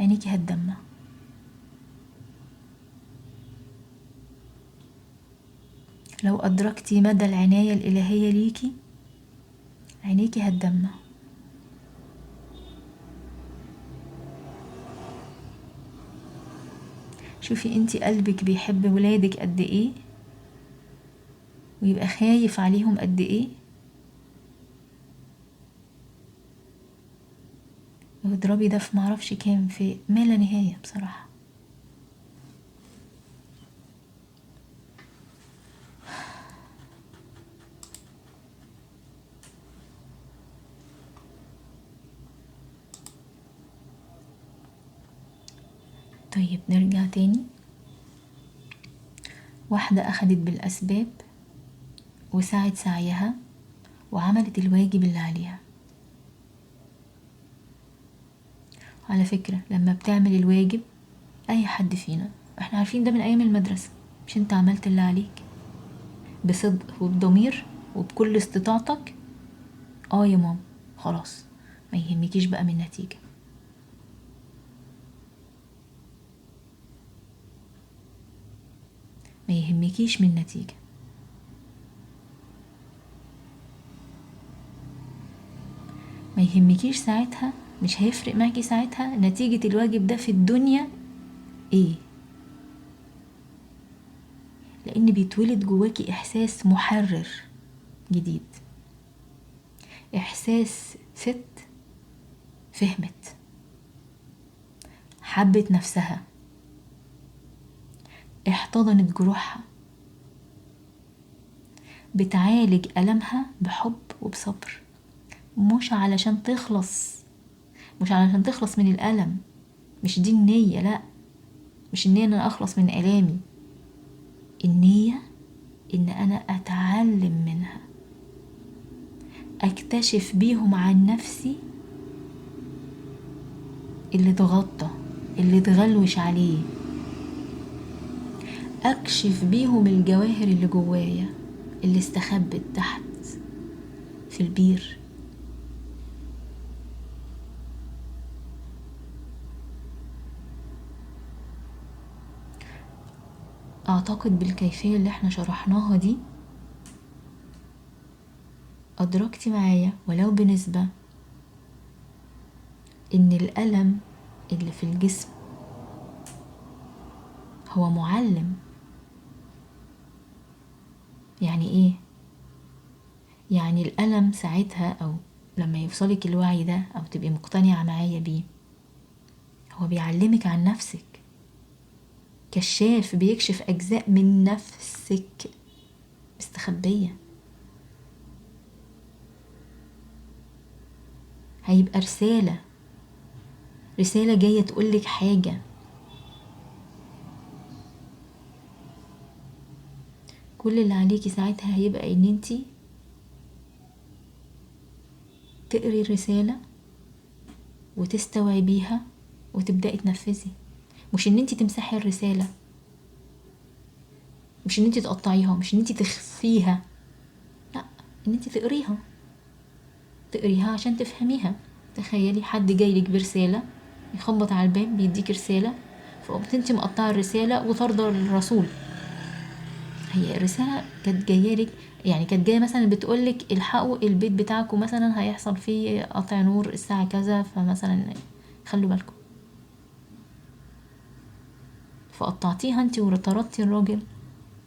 عينيكي هتدمع. لو أدركتي مدى العناية الإلهية ليكي عينيكي هتدمع. شوفي انتي قلبك بيحب ولادك قد ايه ويبقى خايف عليهم قد ايه، واضربي ده في معرفش كام، في ما لا نهاية بصراحة. طيب نرجع تاني. واحدة أخدت بالأسباب وسعت سعيها وعملت الواجب اللي عليها. على فكرة لما بتعمل الواجب أي حد فينا، احنا عارفين ده من أيام المدرسة، مش انت عملت اللي عليك بصدق وبضمير وبكل استطاعتك؟ يا ماما خلاص، ما يهمكيش بقى من النتيجة. ما يهمكيش من النتيجة. ما يهمكيش ساعتها، مش هيفرق معاكي ساعتها نتيجة الواجب ده في الدنيا ايه، لان بيتولد جواكي احساس محرر جديد، احساس ست فهمت، حبت نفسها، احتضنت جروحها، بتعالج ألمها بحب وبصبر، مش علشان تخلص من الألم، مش دي النية، لا، مش النية ان انا اخلص من ألامي، النية ان انا اتعلم منها، اكتشف بيهم عن نفسي اللي تغطى، اللي تغلوش عليه، اكشف بيهم الجواهر اللي جوايا اللي استخبت تحت في البير. اعتقد بالكيفية اللي احنا شرحناها دي ادركتي معايا ولو بنسبة ان الألم اللي في الجسم هو معلم. يعني ايه؟ يعني الألم ساعتها او لما يوصلك الوعي ده او تبقي مقتنعة معايا بيه، هو بيعلمك عن نفسك، كشاف بيكشف اجزاء من نفسك مستخبية. هيبقى رسالة جاية تقولك حاجة. كل اللي عليكي ساعتها هيبقى ان انتي تقري الرسالة وتستوعبيها وتبدأي تنفذي. مش ان انتي تمسحي الرسالة، مش ان انتي تقطعيها، مش ان انتي تخفيها، لا، ان انتي تقريها عشان تفهميها. تخيلي حد جايلك برسالة، يخبط على الباب بيديك رسالة، فقمت انتي مقطعة الرسالة وطاردة الرسول. هي الرسالة كانت جايالك، يعني كانت جاية مثلا بتقولك الحقوا البيت بتاعكم مثلا هيحصل فيه قطع نور الساعة كذا، فمثلا خلوا بالكم. فقطعتيها انتي وطردتي الراجل،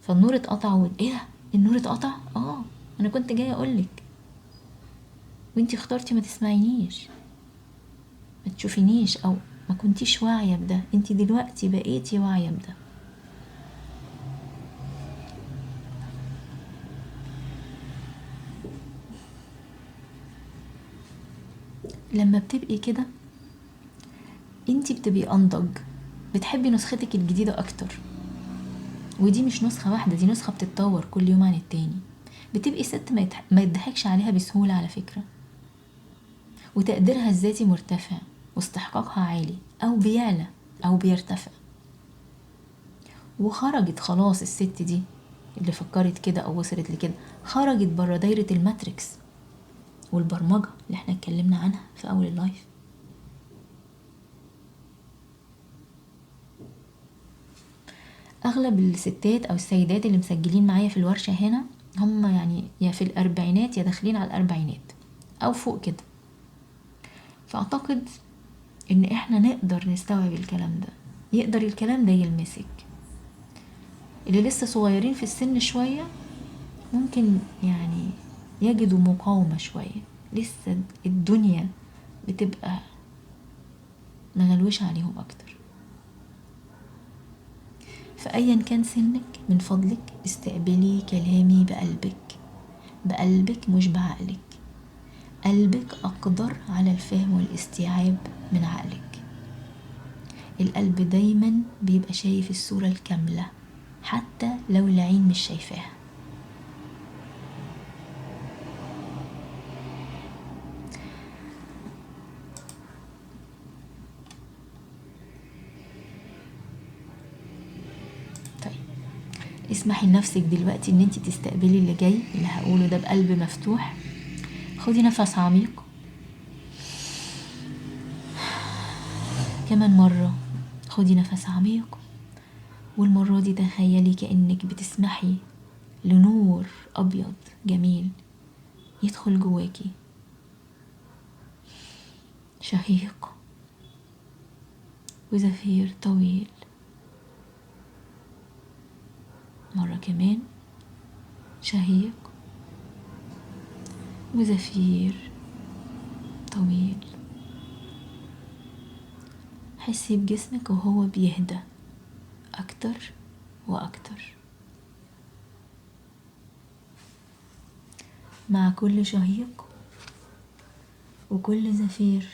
فالنور اتقطع. ايه ده؟ النور اتقطع؟ انا كنت جاية اقولك وانتي اخترتي ما تسمعينيش، ما تشوفينيش، او ما كنتيش واعية بده. انتي دلوقتي بقيتي واعية بده. لما بتبقي كده انتي بتبقي انضج، بتحبي نسختك الجديدة اكتر. ودي مش نسخة واحدة، دي نسخة بتتطور كل يوم عن التاني. بتبقي ست ما يضحكش عليها بسهولة على فكرة، وتقديرها الذاتي مرتفع واستحقاقها عالي او بيعلى او بيرتفع. وخرجت خلاص الست دي اللي فكرت كده او وصلت لكده، خرجت بره دايرة الماتريكس والبرمجة اللي احنا اتكلمنا عنها في اول اللايف. اغلب الستات او السيدات اللي مسجلين معايا في الورشة هنا هم يعني يا في الاربعينات يا داخلين على الاربعينات او فوق كده. فاعتقد ان احنا نقدر نستوعب الكلام ده، يقدر الكلام ده يلمسك. اللي لسه صغيرين في السن شوية ممكن يعني يجدوا مقاومة شوية، لسه الدنيا بتبقى مغلوشة عليهم اكتر. فأيا كان سنك من فضلك استقبلي كلامي بقلبك مش بعقلك. قلبك أقدر على الفهم والاستيعاب من عقلك. القلب دايما بيبقى شايف الصورة الكاملة حتى لو العين مش شايفاها. طيب اسمحي لنفسك دلوقتي ان انت تستقبلي اللي جاي، اللي هقوله ده بقلب مفتوح. خدي نفس عميق كمان مرة. خدي نفس عميق، والمرة دي تخيلي كأنك بتسمحي لنور أبيض جميل يدخل جواكي. شهيق وزفير طويل. مرة كمان، شهيق وزفير طويل. حسي بجسمك وهو بيهدى أكتر وأكتر مع كل شهيق وكل زفير.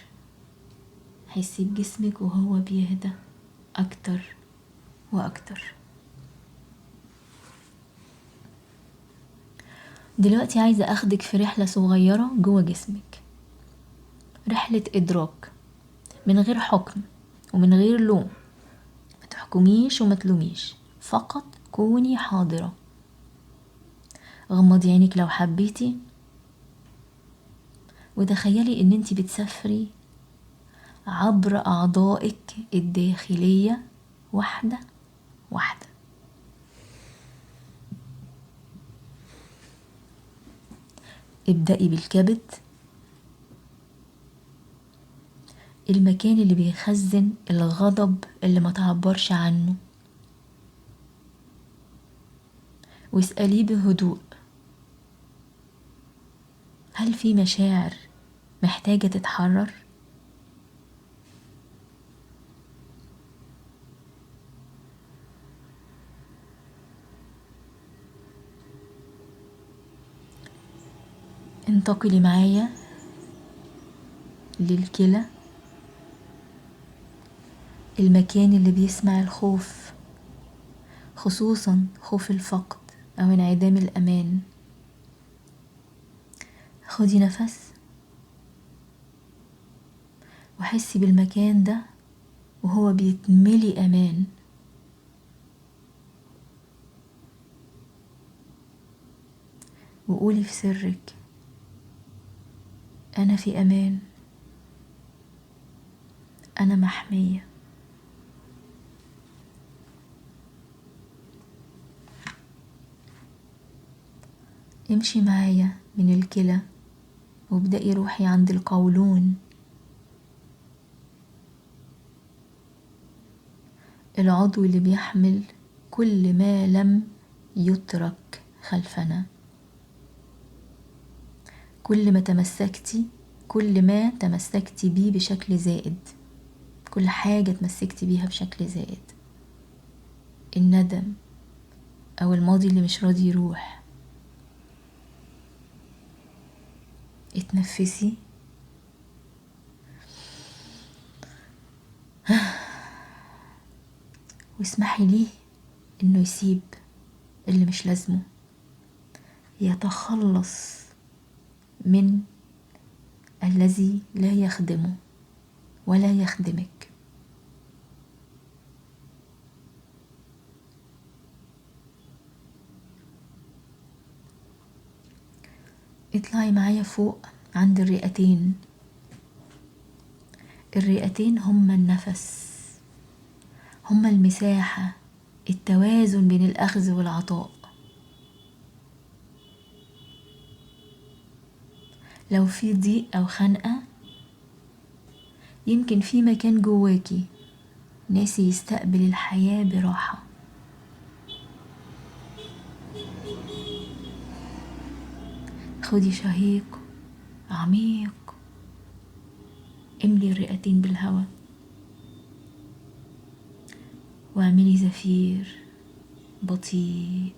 حسي بجسمك وهو بيهدى أكتر وأكتر. دلوقتي عايزة أخدك في رحلة صغيرة جوه جسمك، رحلة إدراك من غير حكم ومن غير لوم. ما تحكميش وما تلوميش، فقط كوني حاضرة. غمضي عينك لو حبيتي، وتخيلي ان انتي بتسافري عبر اعضائك الداخلية واحدة واحدة. ابدأي بالكبد، المكان اللي بيخزن الغضب اللي ما تعبرش عنه، واسأليه بهدوء: هل في مشاعر محتاجة تتحرر؟ انتقلي معايا للكلى، المكان اللي بيسمع الخوف، خصوصا خوف الفقد أو انعدام الأمان. خدي نفس وحسي بالمكان ده وهو بيتملي أمان. وقولي في سرك: أنا في أمان، أنا محمية. امشي معايا من الكلى وابدأي روحي عند القولون، العضو اللي بيحمل كل ما لم يترك خلفنا. كل ما تمسكتي بيه بشكل زائد، كل حاجة تمسكتي بيها بشكل زائد، الندم أو الماضي اللي مش راضي يروح، اتنفسي واسمحي ليه انه يسيب اللي مش لازمه، يتخلص من الذي لا يخدمه ولا يخدمك. اطلعي معايا فوق عند الرئتين. الرئتين هما النفس، هما المساحة، التوازن بين الأخذ والعطاء. لو في ضيق أو خنقة، يمكن في مكان جواكي ناسي يستقبل الحياة براحة. خدي شهيق عميق، املي الرئتين بالهواء، واعملي زفير بطيء.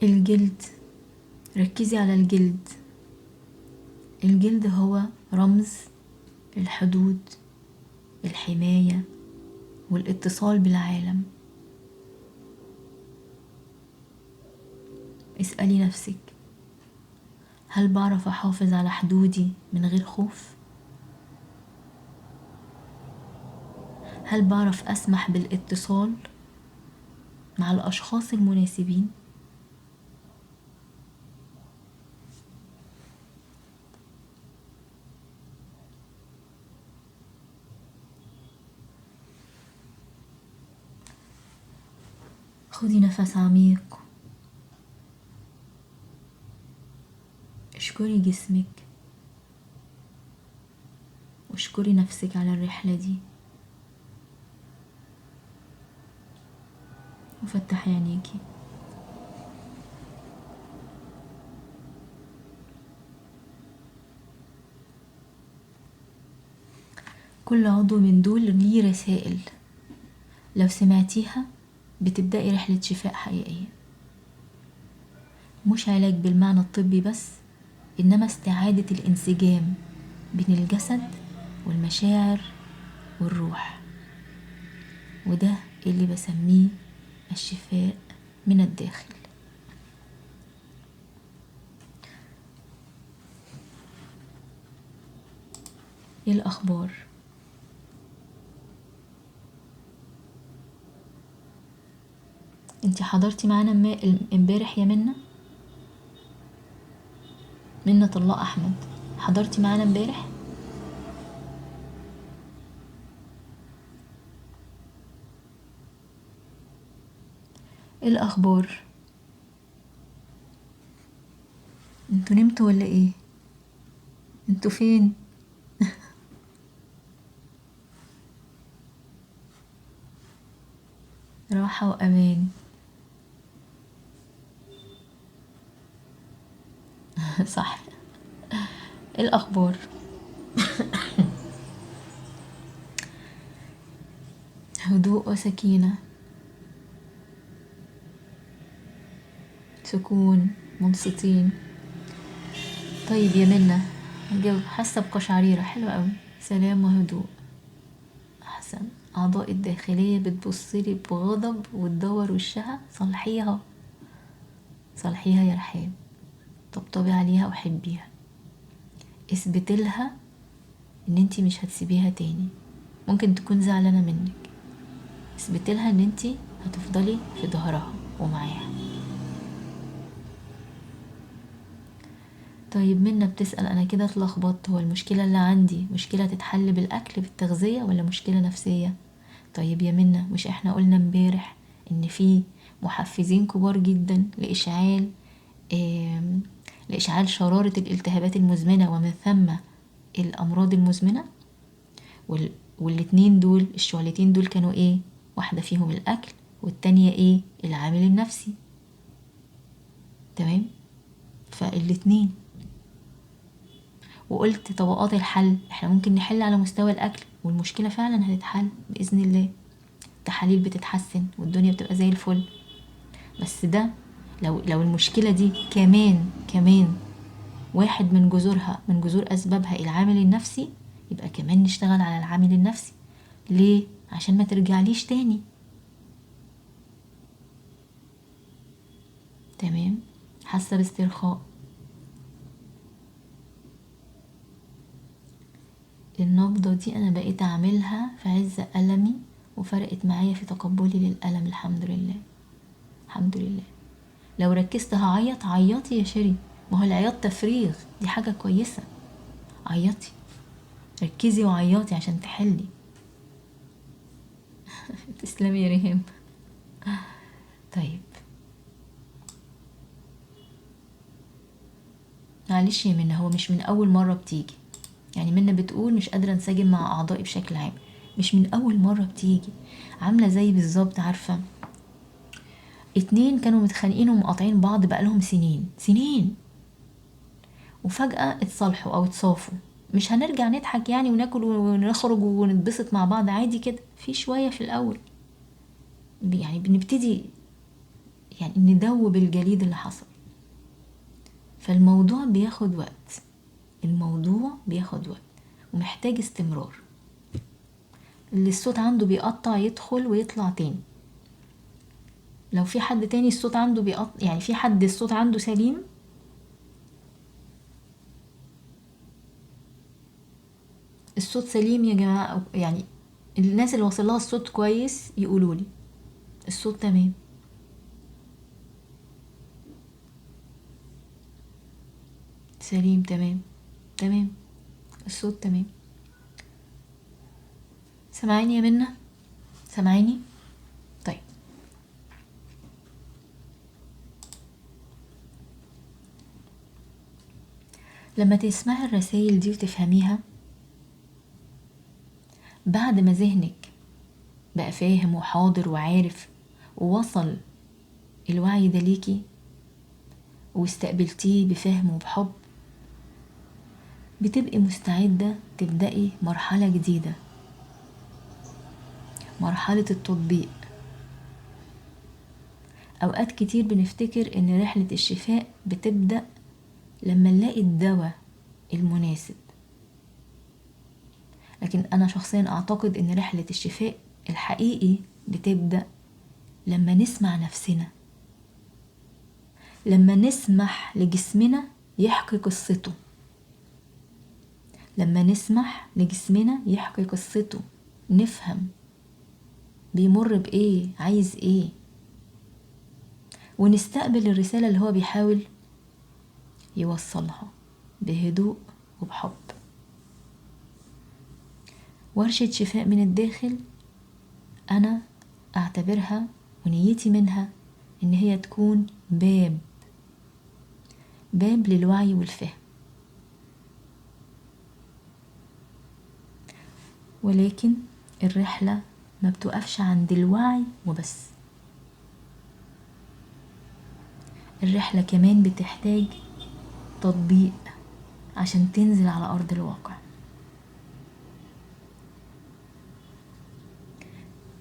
الجلد، ركزي على الجلد. الجلد هو رمز الحدود، الحماية والاتصال بالعالم. اسألي نفسك: هل بعرف أحافظ على حدودي من غير خوف؟ هل بعرف أسمح بالاتصال مع الأشخاص المناسبين؟ خدي نفس عميق، اشكري جسمك واشكري نفسك على الرحلة دي، وفتحي عينيكي. كل عضو من دول ليه رسائل، لو سمعتيها بتبدأي رحلة شفاء حقيقية، مش علاج بالمعنى الطبي بس، إنما استعادة الانسجام بين الجسد والمشاعر والروح. وده اللي بسميه الشفاء من الداخل. ايه الأخبار؟ انتي حضرتي معانا امبارح يا منة الله أحمد، حضرتي معانا امبارح؟ ايه الأخبار؟ انتوا نمتوا ولا ايه؟ انتوا فين؟ راحة وأمان. صح. ايه الأخبار؟ هدوء وسكينة، سكون، منصتين. طيب يا هجاوب. حاسة بقشعريرة حلوة قوي. سلام وهدوء. أحسن. أعضاء الداخلية بتبصلي بغضب وتدور وشها. صلحيها، صلحيها يا رحاب. طبطبي عليها وحبيها. اثبتلها ان انتي مش هتسيبيها تاني. ممكن تكون زعلانة منك، اثبتلها ان انتي هتفضلي في ظهرها ومعاها. طيب بتسأل انا كده اتلخبطت، هو المشكلة اللي عندي مشكلة تتحل بالاكل بالتغذية ولا مشكلة نفسية؟ طيب يا مش احنا قلنا امبارح ان في محفزين كبار جدا لإشعال شرارة الالتهابات المزمنة ومن ثم الأمراض المزمنة. والاتنين دول، الشعلتين دول كانوا ايه؟ واحدة فيهم الأكل والتانية ايه؟ العامل النفسي. تمام؟ فالاتنين. وقلت طبقات الحل، احنا ممكن نحل على مستوى الأكل والمشكلة فعلا هتتحل بإذن الله. التحاليل بتتحسن والدنيا بتبقى زي الفل. بس ده لو المشكلة دي كمان واحد من جذورها، من جذور أسبابها العامل النفسي، يبقى كمان نشتغل على العامل النفسي. ليه؟ عشان ما ترجعليش تاني. تمام. حاسة باسترخاء. النبضة دي أنا بقيت أعملها في عز ألمي وفرقت معايا في تقبلي للألم. الحمد لله، الحمد لله. لو ركزت هعيط، عيطي يا شيري، ما هو العياط تفريغ، دي حاجة كويسة. عيطي، ركزي وعيطي عشان تحلي. تسلمي يا ريهام. طيب معلش يا هو مش من أول مرة بتيجي. يعني بتقول مش قادرة انسجم مع أعضائي بشكل عام. مش من أول مرة بتيجي. عاملة زي بالظبط، عارفة، اتنين كانوا متخانقين ومقاطعين بعض بقالهم سنين وفجأة اتصالحوا أو اتصافوا. مش هنرجع نضحك يعني وناكل ونخرج ونتبسط مع بعض عادي كده؟ في شوية في الأول يعني بنبتدي يعني ندوب الجليد اللي حصل. فالموضوع بياخد وقت، الموضوع بياخد وقت ومحتاج استمرار. اللي الصوت عنده بيقطع يدخل ويطلع تاني. لو في حد تاني الصوت عنده بيقطع، يعني في حد الصوت عنده سليم، الصوت سليم يا جماعة، يعني الناس اللي وصل لها الصوت كويس يقولوا لي الصوت تمام. سليم، تمام تمام، الصوت تمام. سامعيني يا سامعيني؟ طيب لما تسمعي الرسائل دي وتفهميها، بعد ما ذهنك بقى فاهم وحاضر وعارف ووصل الوعي ده ليكي واستقبلتيه بفهم وبحب، بتبقي مستعدة تبدأي مرحلة جديدة، مرحلة التطبيق. أوقات كتير بنفتكر إن رحلة الشفاء بتبدأ لما نلاقي الدواء المناسب، لكن أنا شخصيا أعتقد إن رحلة الشفاء الحقيقي بتبدأ لما نسمع نفسنا، لما نسمح لجسمنا يحكي قصته، لما نسمح لجسمنا يحكي قصته، نفهم بيمر بإيه، عايز إيه، ونستقبل الرسالة اللي هو بيحاول يوصلها بهدوء وبحب. ورشة شفاء من الداخل أنا أعتبرها ونيتي منها إن هي تكون باب للوعي والفهم، ولكن الرحلة ما بتوقفش عند الوعي وبس، الرحلة كمان بتحتاج تطبيق عشان تنزل على أرض الواقع.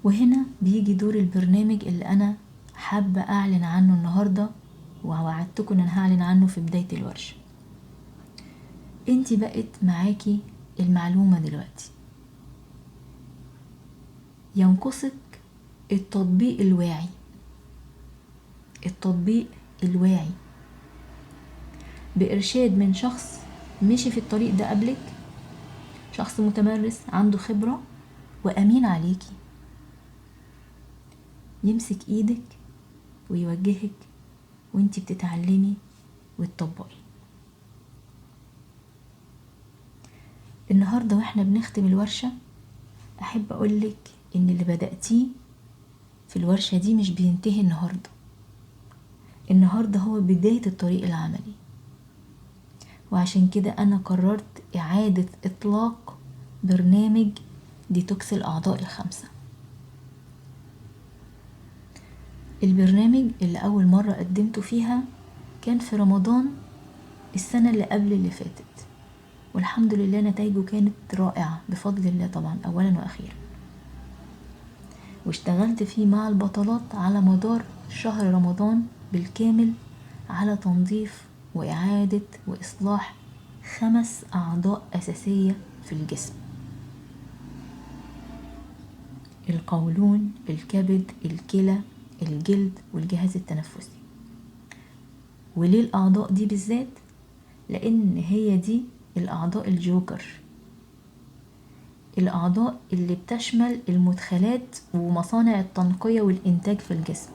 وهنا بيجي دور البرنامج اللي أنا حابة أعلن عنه النهاردة، ووعدتكم أن هعلن عنه في بداية الورشة. انتي بقت معاكي المعلومة دلوقتي، ينقصك التطبيق الواعي، التطبيق الواعي بإرشاد من شخص مشي في الطريق ده قبلك، شخص متمرس عنده خبرة وأمين عليكي، يمسك ايدك ويوجهك وانتي بتتعلمي وتطبقي. النهاردة واحنا بنختم الورشة احب اقولك ان اللي بدأتيه في الورشة دي مش بينتهي النهاردة، النهاردة هو بداية الطريق العملي. وعشان كده انا قررت اعادة اطلاق برنامج ديتوكس الاعضاء الخمسة. البرنامج اللي اول مرة قدمته فيها كان في رمضان السنة اللي قبل اللي فاتت، والحمد لله نتائجه كانت رائعة بفضل الله طبعا اولا واخيرا. واشتغلت فيه مع البطلات على مدار شهر رمضان بالكامل على تنظيف وإعادة وإصلاح 5 أعضاء أساسية في الجسم: القولون، الكبد، الكلى، الجلد، والجهاز التنفسي. وليه الأعضاء دي بالذات؟ لأن هي دي الأعضاء الجوكر، الأعضاء اللي بتشمل المدخلات ومصانع التنقية والإنتاج في الجسم،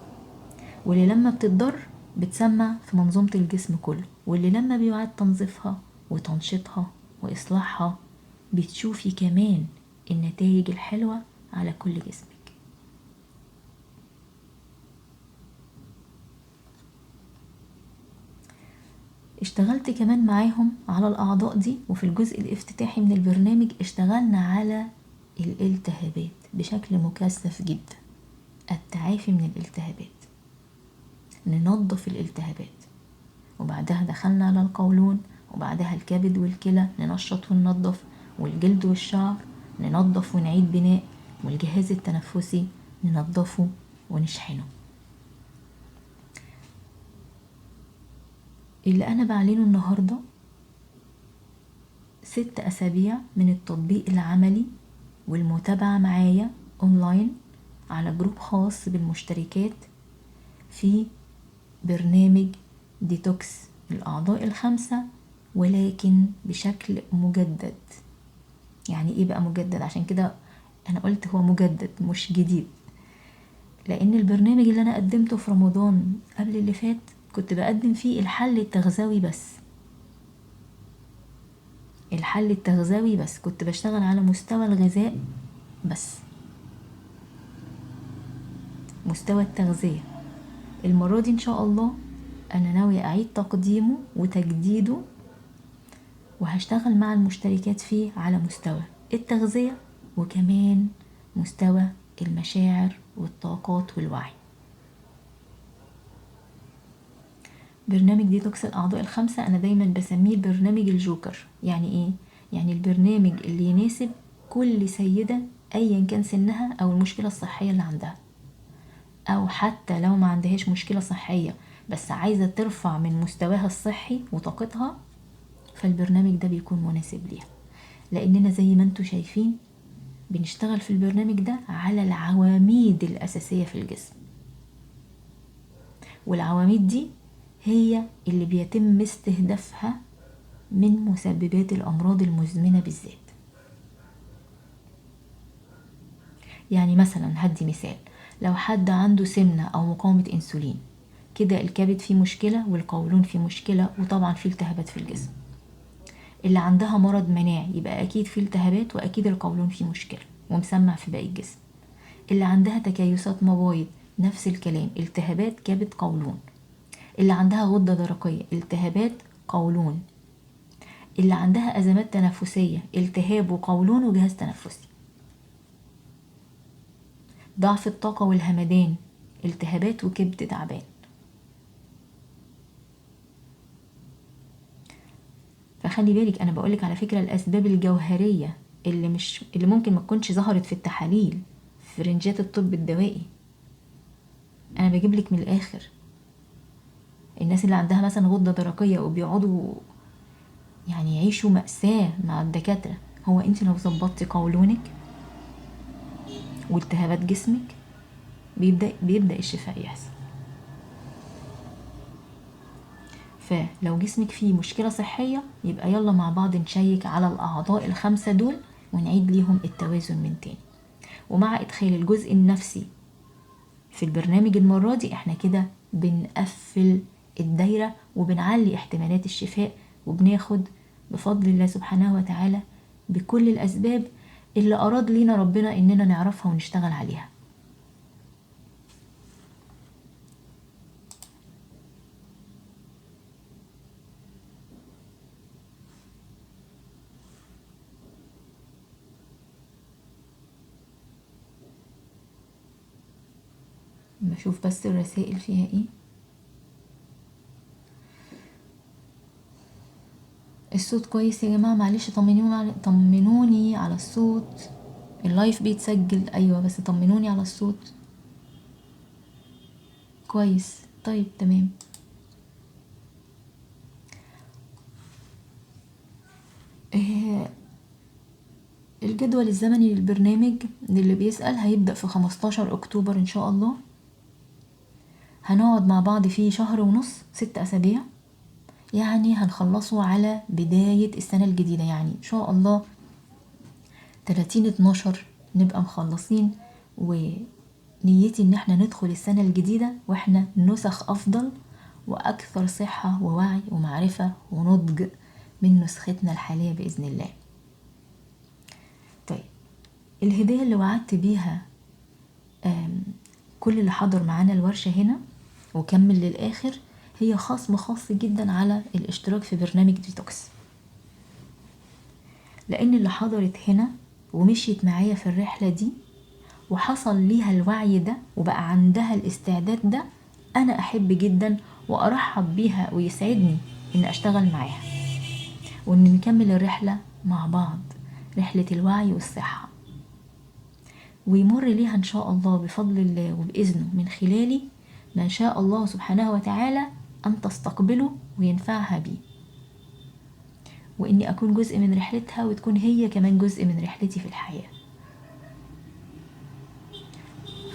واللي لما بتتضر بتسمع في منظومة الجسم كله، واللي لما بيعاد تنظيفها وتنشيطها وإصلاحها بتشوفي كمان النتائج الحلوة على كل جسمك. اشتغلت كمان معاهم على الأعضاء دي، وفي الجزء الافتتاحي من البرنامج اشتغلنا على الالتهابات بشكل مكثف جدا، التعافي من الالتهابات، ننظف الالتهابات. وبعدها دخلنا على القولون، وبعدها الكبد والكلى ننشط وننظف، والجلد والشعر ننظف ونعيد بناء، والجهاز التنفسي ننظفه ونشحنه. اللي أنا بعلنه النهاردة 6 أسابيع من التطبيق العملي والمتابعة معايا أونلاين على جروب خاص بالمشتركات في برنامج ديتوكس الأعضاء الخمسة، ولكن بشكل مجدد. يعني إيه بقى مجدد؟ عشان كده أنا قلت هو مجدد مش جديد، لأن البرنامج اللي أنا قدمته في رمضان قبل اللي فات كنت بقدم فيه الحل التغذوي بس، الحل التغذوي بس، كنت بشتغل على مستوى الغذاء بس، مستوى التغذية. المرة دي إن شاء الله أنا ناوية أعيد تقديمه وتجديده، وهشتغل مع المشتركات فيه على مستوى التغذية وكمان مستوى المشاعر والطاقات والوعي. برنامج ديتوكس الأعضاء الخمسة أنا دايما بسميه برنامج الجوكر. يعني إيه؟ يعني البرنامج اللي يناسب كل سيدة أيا كان سنها أو المشكلة الصحية اللي عندها، أو حتى لو ما عندهاش مشكلة صحية بس عايزة ترفع من مستواها الصحي وطاقتها، فالبرنامج ده بيكون مناسب ليها. لأننا زي ما انتوا شايفين بنشتغل في البرنامج ده على العواميد الأساسية في الجسم، والعواميد دي هي اللي بيتم استهدافها من مسببات الأمراض المزمنة بالذات. يعني مثلا هدي مثال، لو حد عنده سمنة أو مقاومة أنسولين، كده الكبد فيه مشكلة والقولون فيه مشكلة، وطبعا فيه التهابات في الجسم. اللي عندها مرض مناعي يبقى أكيد فيه التهابات، وأكيد القولون فيه مشكلة ومسمع في باقي الجسم. اللي عندها تكيسات مبايض نفس الكلام، التهابات كبد قولون. اللي عندها غدة درقية التهابات قولون. اللي عندها أزمات تنفسية التهاب وقولون وجهاز تنفسي. ضعف الطاقة والهمدان التهابات وكبد تعبان. فخلي بالك، انا بقولك على فكرة الاسباب الجوهرية اللي ممكن ما تكونش ظهرت في التحاليل في رنجات الطب الدوائي. انا بجيبلك من الاخر. الناس اللي عندها مثلا غدة درقية وبيقعدوا يعني يعيشوا مأساة مع الدكاترة، هو انت لو ظبطتي قولونك والتهابات جسمك بيبدأ الشفاء يحصل. فلو جسمك فيه مشكلة صحية يبقى يلا مع بعض نشيك على الأعضاء الخمسة دول ونعيد ليهم التوازن من تاني. ومع إدخال الجزء النفسي في البرنامج المرة دي احنا كده بنقفل الدايرة وبنعلي احتمالات الشفاء، وبناخد بفضل الله سبحانه وتعالى بكل الأسباب اللي أراد لينا ربنا إننا نعرفها ونشتغل عليها. بشوف بس الرسائل فيها ايه. الصوت كويس يا جماعة؟ معلش طمنوني على الصوت. اللايف بيتسجل ايوه، بس طمنوني على الصوت. كويس، طيب تمام. إيه الجدول الزمني للبرنامج اللي بيسأل؟ هيبدأ في 15 أكتوبر إن شاء الله. هنقعد مع بعض فيه شهر ونص، 6 أسابيع، يعني هنخلصه على بداية السنة الجديدة، يعني إن شاء الله 30/12 نبقى مخلصين. ونيتي إن احنا ندخل السنة الجديدة وإحنا نسخ أفضل وأكثر صحة ووعي ومعرفة ونضج من نسختنا الحالية بإذن الله. طيب، الهدية اللي وعدت بيها كل اللي حضر معانا الورشة هنا وكمل للآخر هي خصم خاص جدا على الاشتراك في برنامج ديتوكس. لأن اللي حضرت هنا ومشيت معايا في الرحلة دي وحصل ليها الوعي ده وبقى عندها الاستعداد ده، أنا أحب جدا وأرحب بيها ويسعدني إن أشتغل معاها وإن نكمل الرحلة مع بعض، رحلة الوعي والصحة، ويمر ليها إن شاء الله بفضل الله وبإذنه من خلالي ما شاء الله سبحانه وتعالى أن تستقبله وينفعها بيه، وإني أكون جزء من رحلتها وتكون هي كمان جزء من رحلتي في الحياة.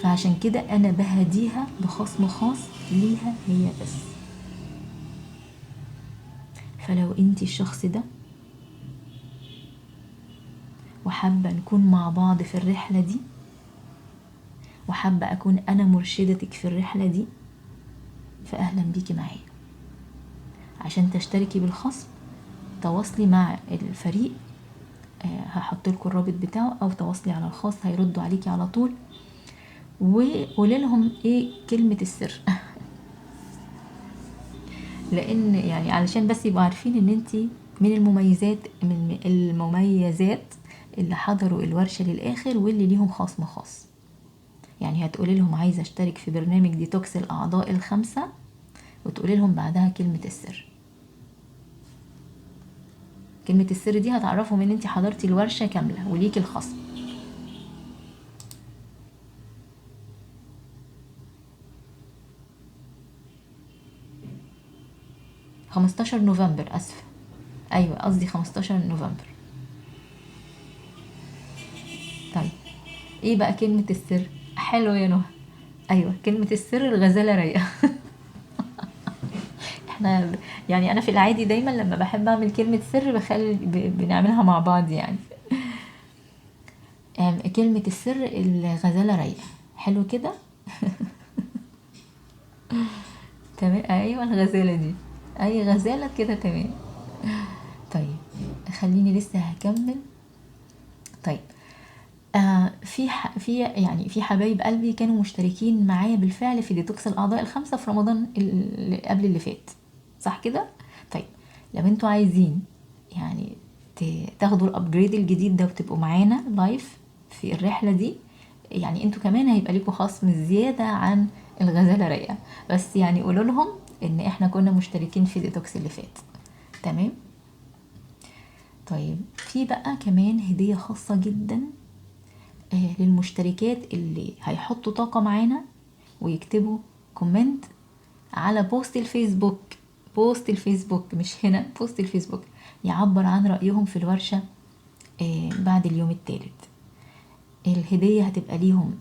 فعشان كده أنا بهديها بخصم خاص ليها هي بس. فلو انتي الشخص ده وحابة نكون مع بعض في الرحلة دي وحابة أكون أنا مرشدتك في الرحلة دي، فأهلا بيكي معايا. عشان تشتركي بالخصم تواصلي مع الفريق، هحط لكم الرابط بتاعه، أو تواصلي على الخاص هيردوا عليكي على طول، وقولي لهم ايه كلمة السر لان يعني علشان بس يبقوا عارفين ان انتي من المميزات اللي حضروا الورشة للآخر واللي ليهم خصم خاص. يعني هتقولي لهم عايزة اشترك في برنامج ديتوكس الأعضاء الخمسة، وتقولي لهم بعدها كلمة السر. كلمة السر دي هتعرفهم ان انتي حضرتي الورشة كاملة وليكي الخصم. 15 نوفمبر، أسفة، أيوة قصدي 15 نوفمبر. طيب ايه بقى كلمة السر؟ حلو يا نهى. ايوه كلمة السر الغزالة رايقة احنا يعني انا في العادي دايما لما بحب اعمل كلمة سر بخلي بنعملها مع بعض يعني. كلمة السر الغزالة رايقة. حلو كده. تمام، ايوه الغزالة دي، اي غزالة كده تمام. طيب خليني لسه هكمل. طيب في حبايب قلبي كانوا مشتركين معايا بالفعل في ديتوكس الاعضاء الخمسة في رمضان اللي قبل اللي فات، صح كده؟ طيب لو انتوا عايزين يعني تاخدوا الابجريد الجديد ده وتبقوا معانا لايف في الرحلة دي، يعني انتوا كمان هيبقى لكم خصم زيادة عن الغزالة رايقة، بس يعني قولوا لهم ان احنا كنا مشتركين في ديتوكس اللي فات. تمام. طيب في بقى كمان هدية خاصة جدا للمشتركات اللي هيحطوا طاقة معانا ويكتبوا كومنت على بوست الفيسبوك. بوست الفيسبوك مش هنا، بوست الفيسبوك، يعبر عن رأيهم في الورشة بعد اليوم الثالث. الهدية هتبقى ليهم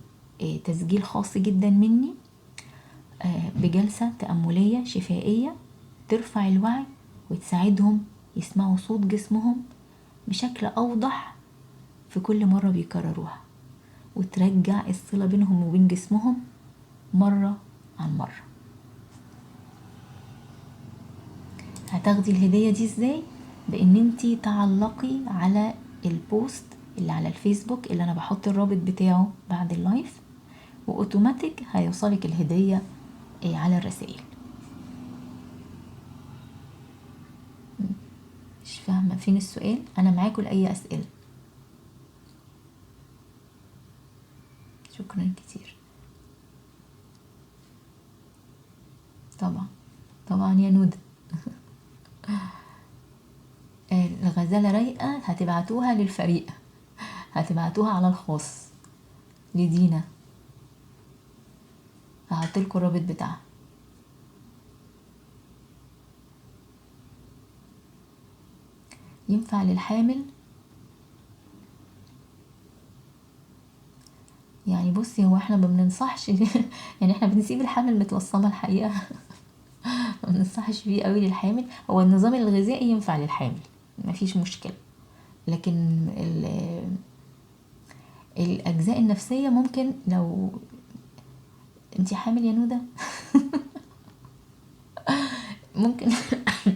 تسجيل خاص جدا مني بجلسة تأملية شفائية ترفع الوعي وتساعدهم يسمعوا صوت جسمهم بشكل أوضح في كل مرة بيكرروها، وترجع الصلة بينهم وبين جسمهم مرة عن مرة. هتاخدي الهدية دي ازاي؟ بان انتي تعلقي على البوست اللي على الفيسبوك اللي انا بحط الرابط بتاعه بعد اللايف، واوتوماتيك هيوصلك الهدية على الرسائل. مش فاهمة فين السؤال، انا معاكم لأي اسئلة. شكرا كتير. طبعا طبعا يا نودة. الغزالة رايقة هتبعتوها للفريق، هتبعتوها على الخاص لدينا، هحطلكوا الرابط بتاعها. ينفع للحامل؟ يعني بصي هو احنا ما بننصحش يعني احنا بنسيب الحامل متوصمه الحقيقه. ما بننصحش بيه قوي للحامل. هو النظام الغذائي ينفع للحامل مفيش مشكله، لكن الاجزاء النفسيه ممكن لو انتي حامل يا نوده. ممكن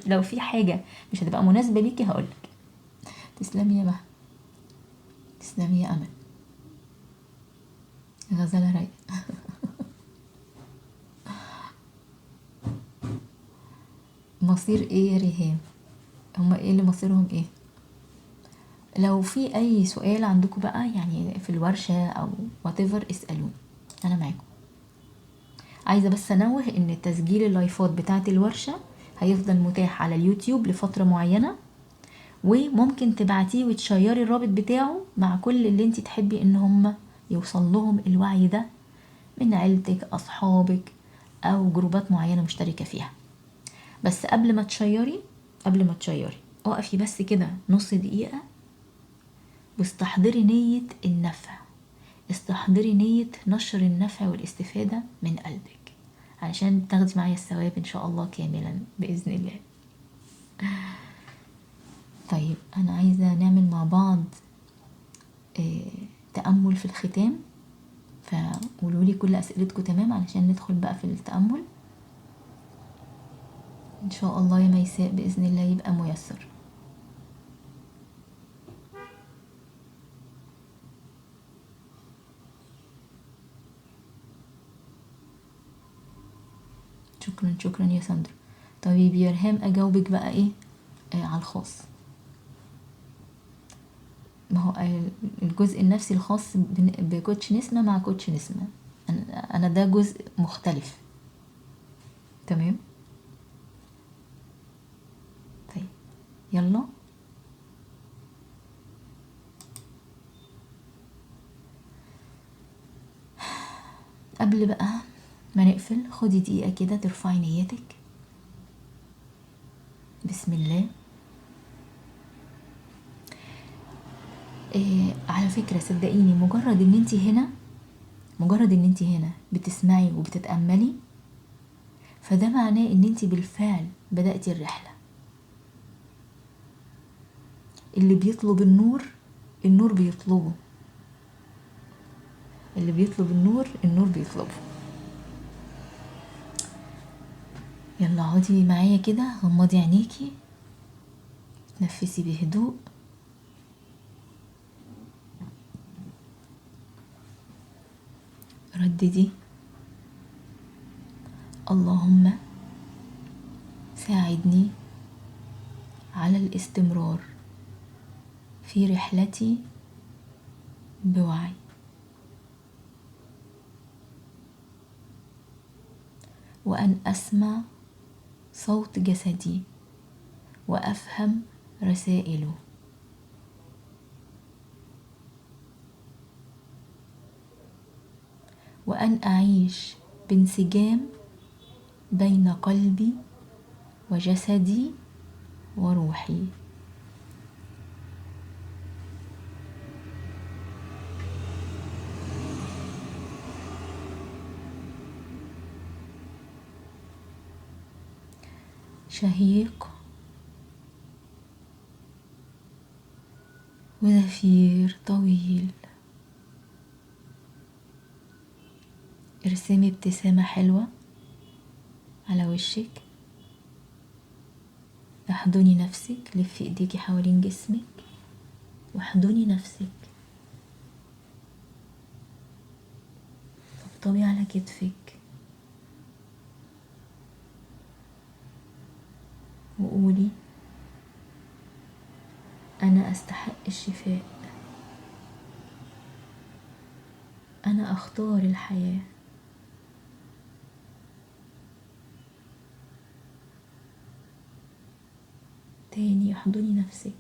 لو في حاجه مش هتبقى مناسبه ليكي هقولك. تسلمي يا مها، تسلمي يا امل. غزاله رايقه. مصير ايه يا ريهام؟ هما ايه اللي مصيرهم ايه؟ لو في اي سؤال عندكم بقى يعني في الورشة او whatever اسألوني، انا معاكم. عايزة بس انوه ان تسجيل اللايفات بتاعة الورشة هيفضل متاح على اليوتيوب لفترة معينة، وممكن تبعتيه وتشيري الرابط بتاعه مع كل اللي انتي تحبي ان هم يوصل لهم الوعي ده من عيلتك اصحابك او جروبات معينة مشتركة فيها. بس قبل ما تشيري اقفي بس كده نص دقيقة واستحضري نية النفع، استحضري نية نشر النفع والاستفادة من قلبك علشان تاخدي معايا الثواب ان شاء الله كاملا بإذن الله. طيب انا عايزة نعمل مع بعض تأمل في الختام، فقولولي كل اسئلتكم تمام علشان ندخل بقى في التأمل ان شاء الله يا ميساء بإذن الله يبقى ميسر. شكرا شكرا يا ساندرا. طيب يا ريهام اجاوبك بقى ايه على الخاص. ما هو الجزء النفسي الخاص بكوتش نسمة مع كوتش نسمة، انا ده جزء مختلف. تمام. طيب يلا قبل بقى ما نقفل خدي دقيقة كده ترفعي نيتك. بسم الله. على فكرة صدقيني مجرد ان انتي هنا بتسمعي وبتتأملي، فده معناه ان انت بالفعل بدأتي الرحلة. اللي بيطلب النور، النور بيطلبه. اللي بيطلب النور، النور بيطلبه. يلا اقعدي معايا كده، غمضي عينيكي، تنفسي بهدوء. رددي: اللهم ساعدني على الاستمرار في رحلتي بوعي. وأن أسمع صوت جسدي وأفهم رسائله. وأن أعيش بانسجام بين قلبي وجسدي وروحي. شهيق وزفير طويل. ارسمي ابتسامة حلوة على وشك. احضني نفسك، لفي ايديكي حوالين جسمك واحضني نفسك. طبطبي على كتفك وقولي: أنا أستحق الشفاء. أنا أختار الحياة. تاني احضني نفسك،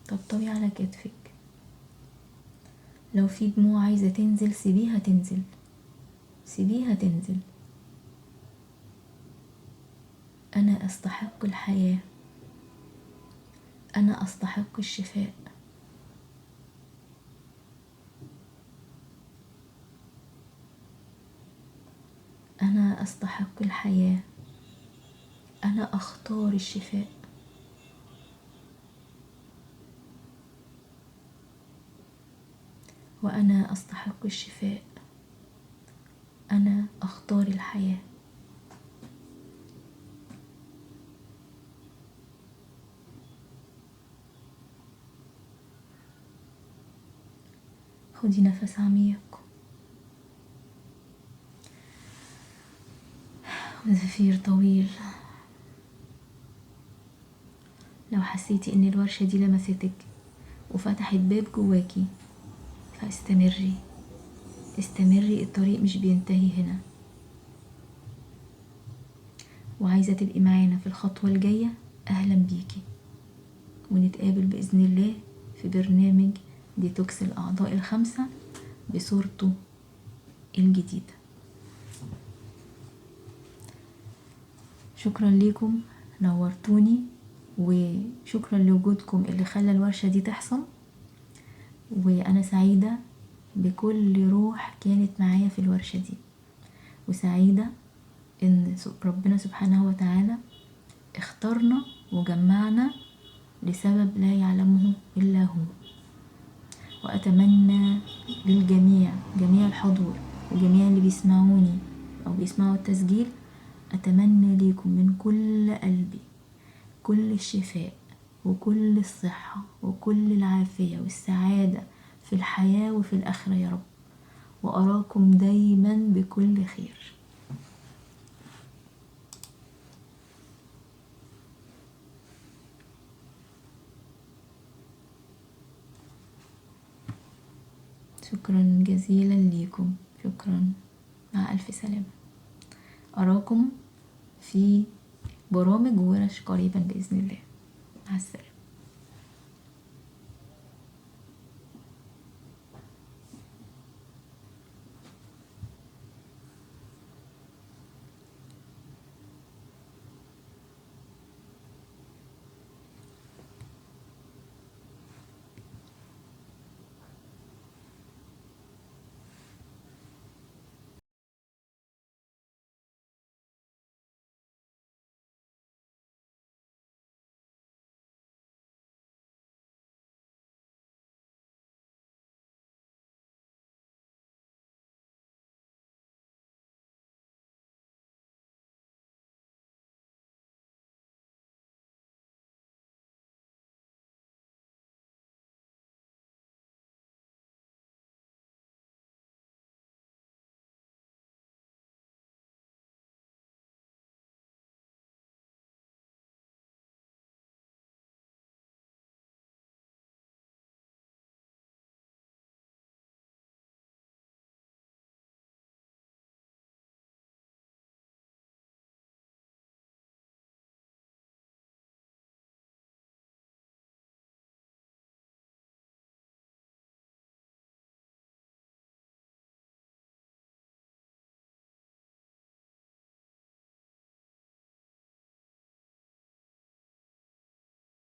طبطبي على كتفك. لو في دموع عايزة تنزل سيبيها تنزل، سيبيها تنزل. أنا أستحق الحياة. أنا أستحق الشفاء. أنا أستحق الحياة. أنا أختار الشفاء. وأنا أستحق الشفاء. أنا أختار الحياة. خدي نفس عميق وزفير طويل. لو حسيتي ان الورشة دي لمستك وفتحت باب جواكي فاستمري، استمري، الطريق مش بينتهي هنا. وعايزة تبقي معانا في الخطوة الجاية، أهلا بيكي، ونتقابل بإذن الله في برنامج ديتوكس الأعضاء الخمسة بصورته الجديدة. شكرا لكم، نورتوني، وشكرا لوجودكم اللي خلى الورشة دي تحصل. وأنا سعيدة بكل روح كانت معايا في الورشة دي، وسعيدة إن ربنا سبحانه وتعالى اختارنا وجمعنا لسبب لا يعلمه إلا هو. وأتمنى للجميع، جميع الحضور وجميع اللي بيسمعوني أو بيسمعوا التسجيل، أتمنى ليكم من كل قلبي كل الشفاء وكل الصحة وكل العافية والسعادة في الحياة وفي الآخرة يا رب، وأراكم دايما بكل خير. شكرا جزيلا ليكم، شكرا، مع ألف سلامة. أراكم في برامج وورش قريبا بإذن الله. مع السلامة.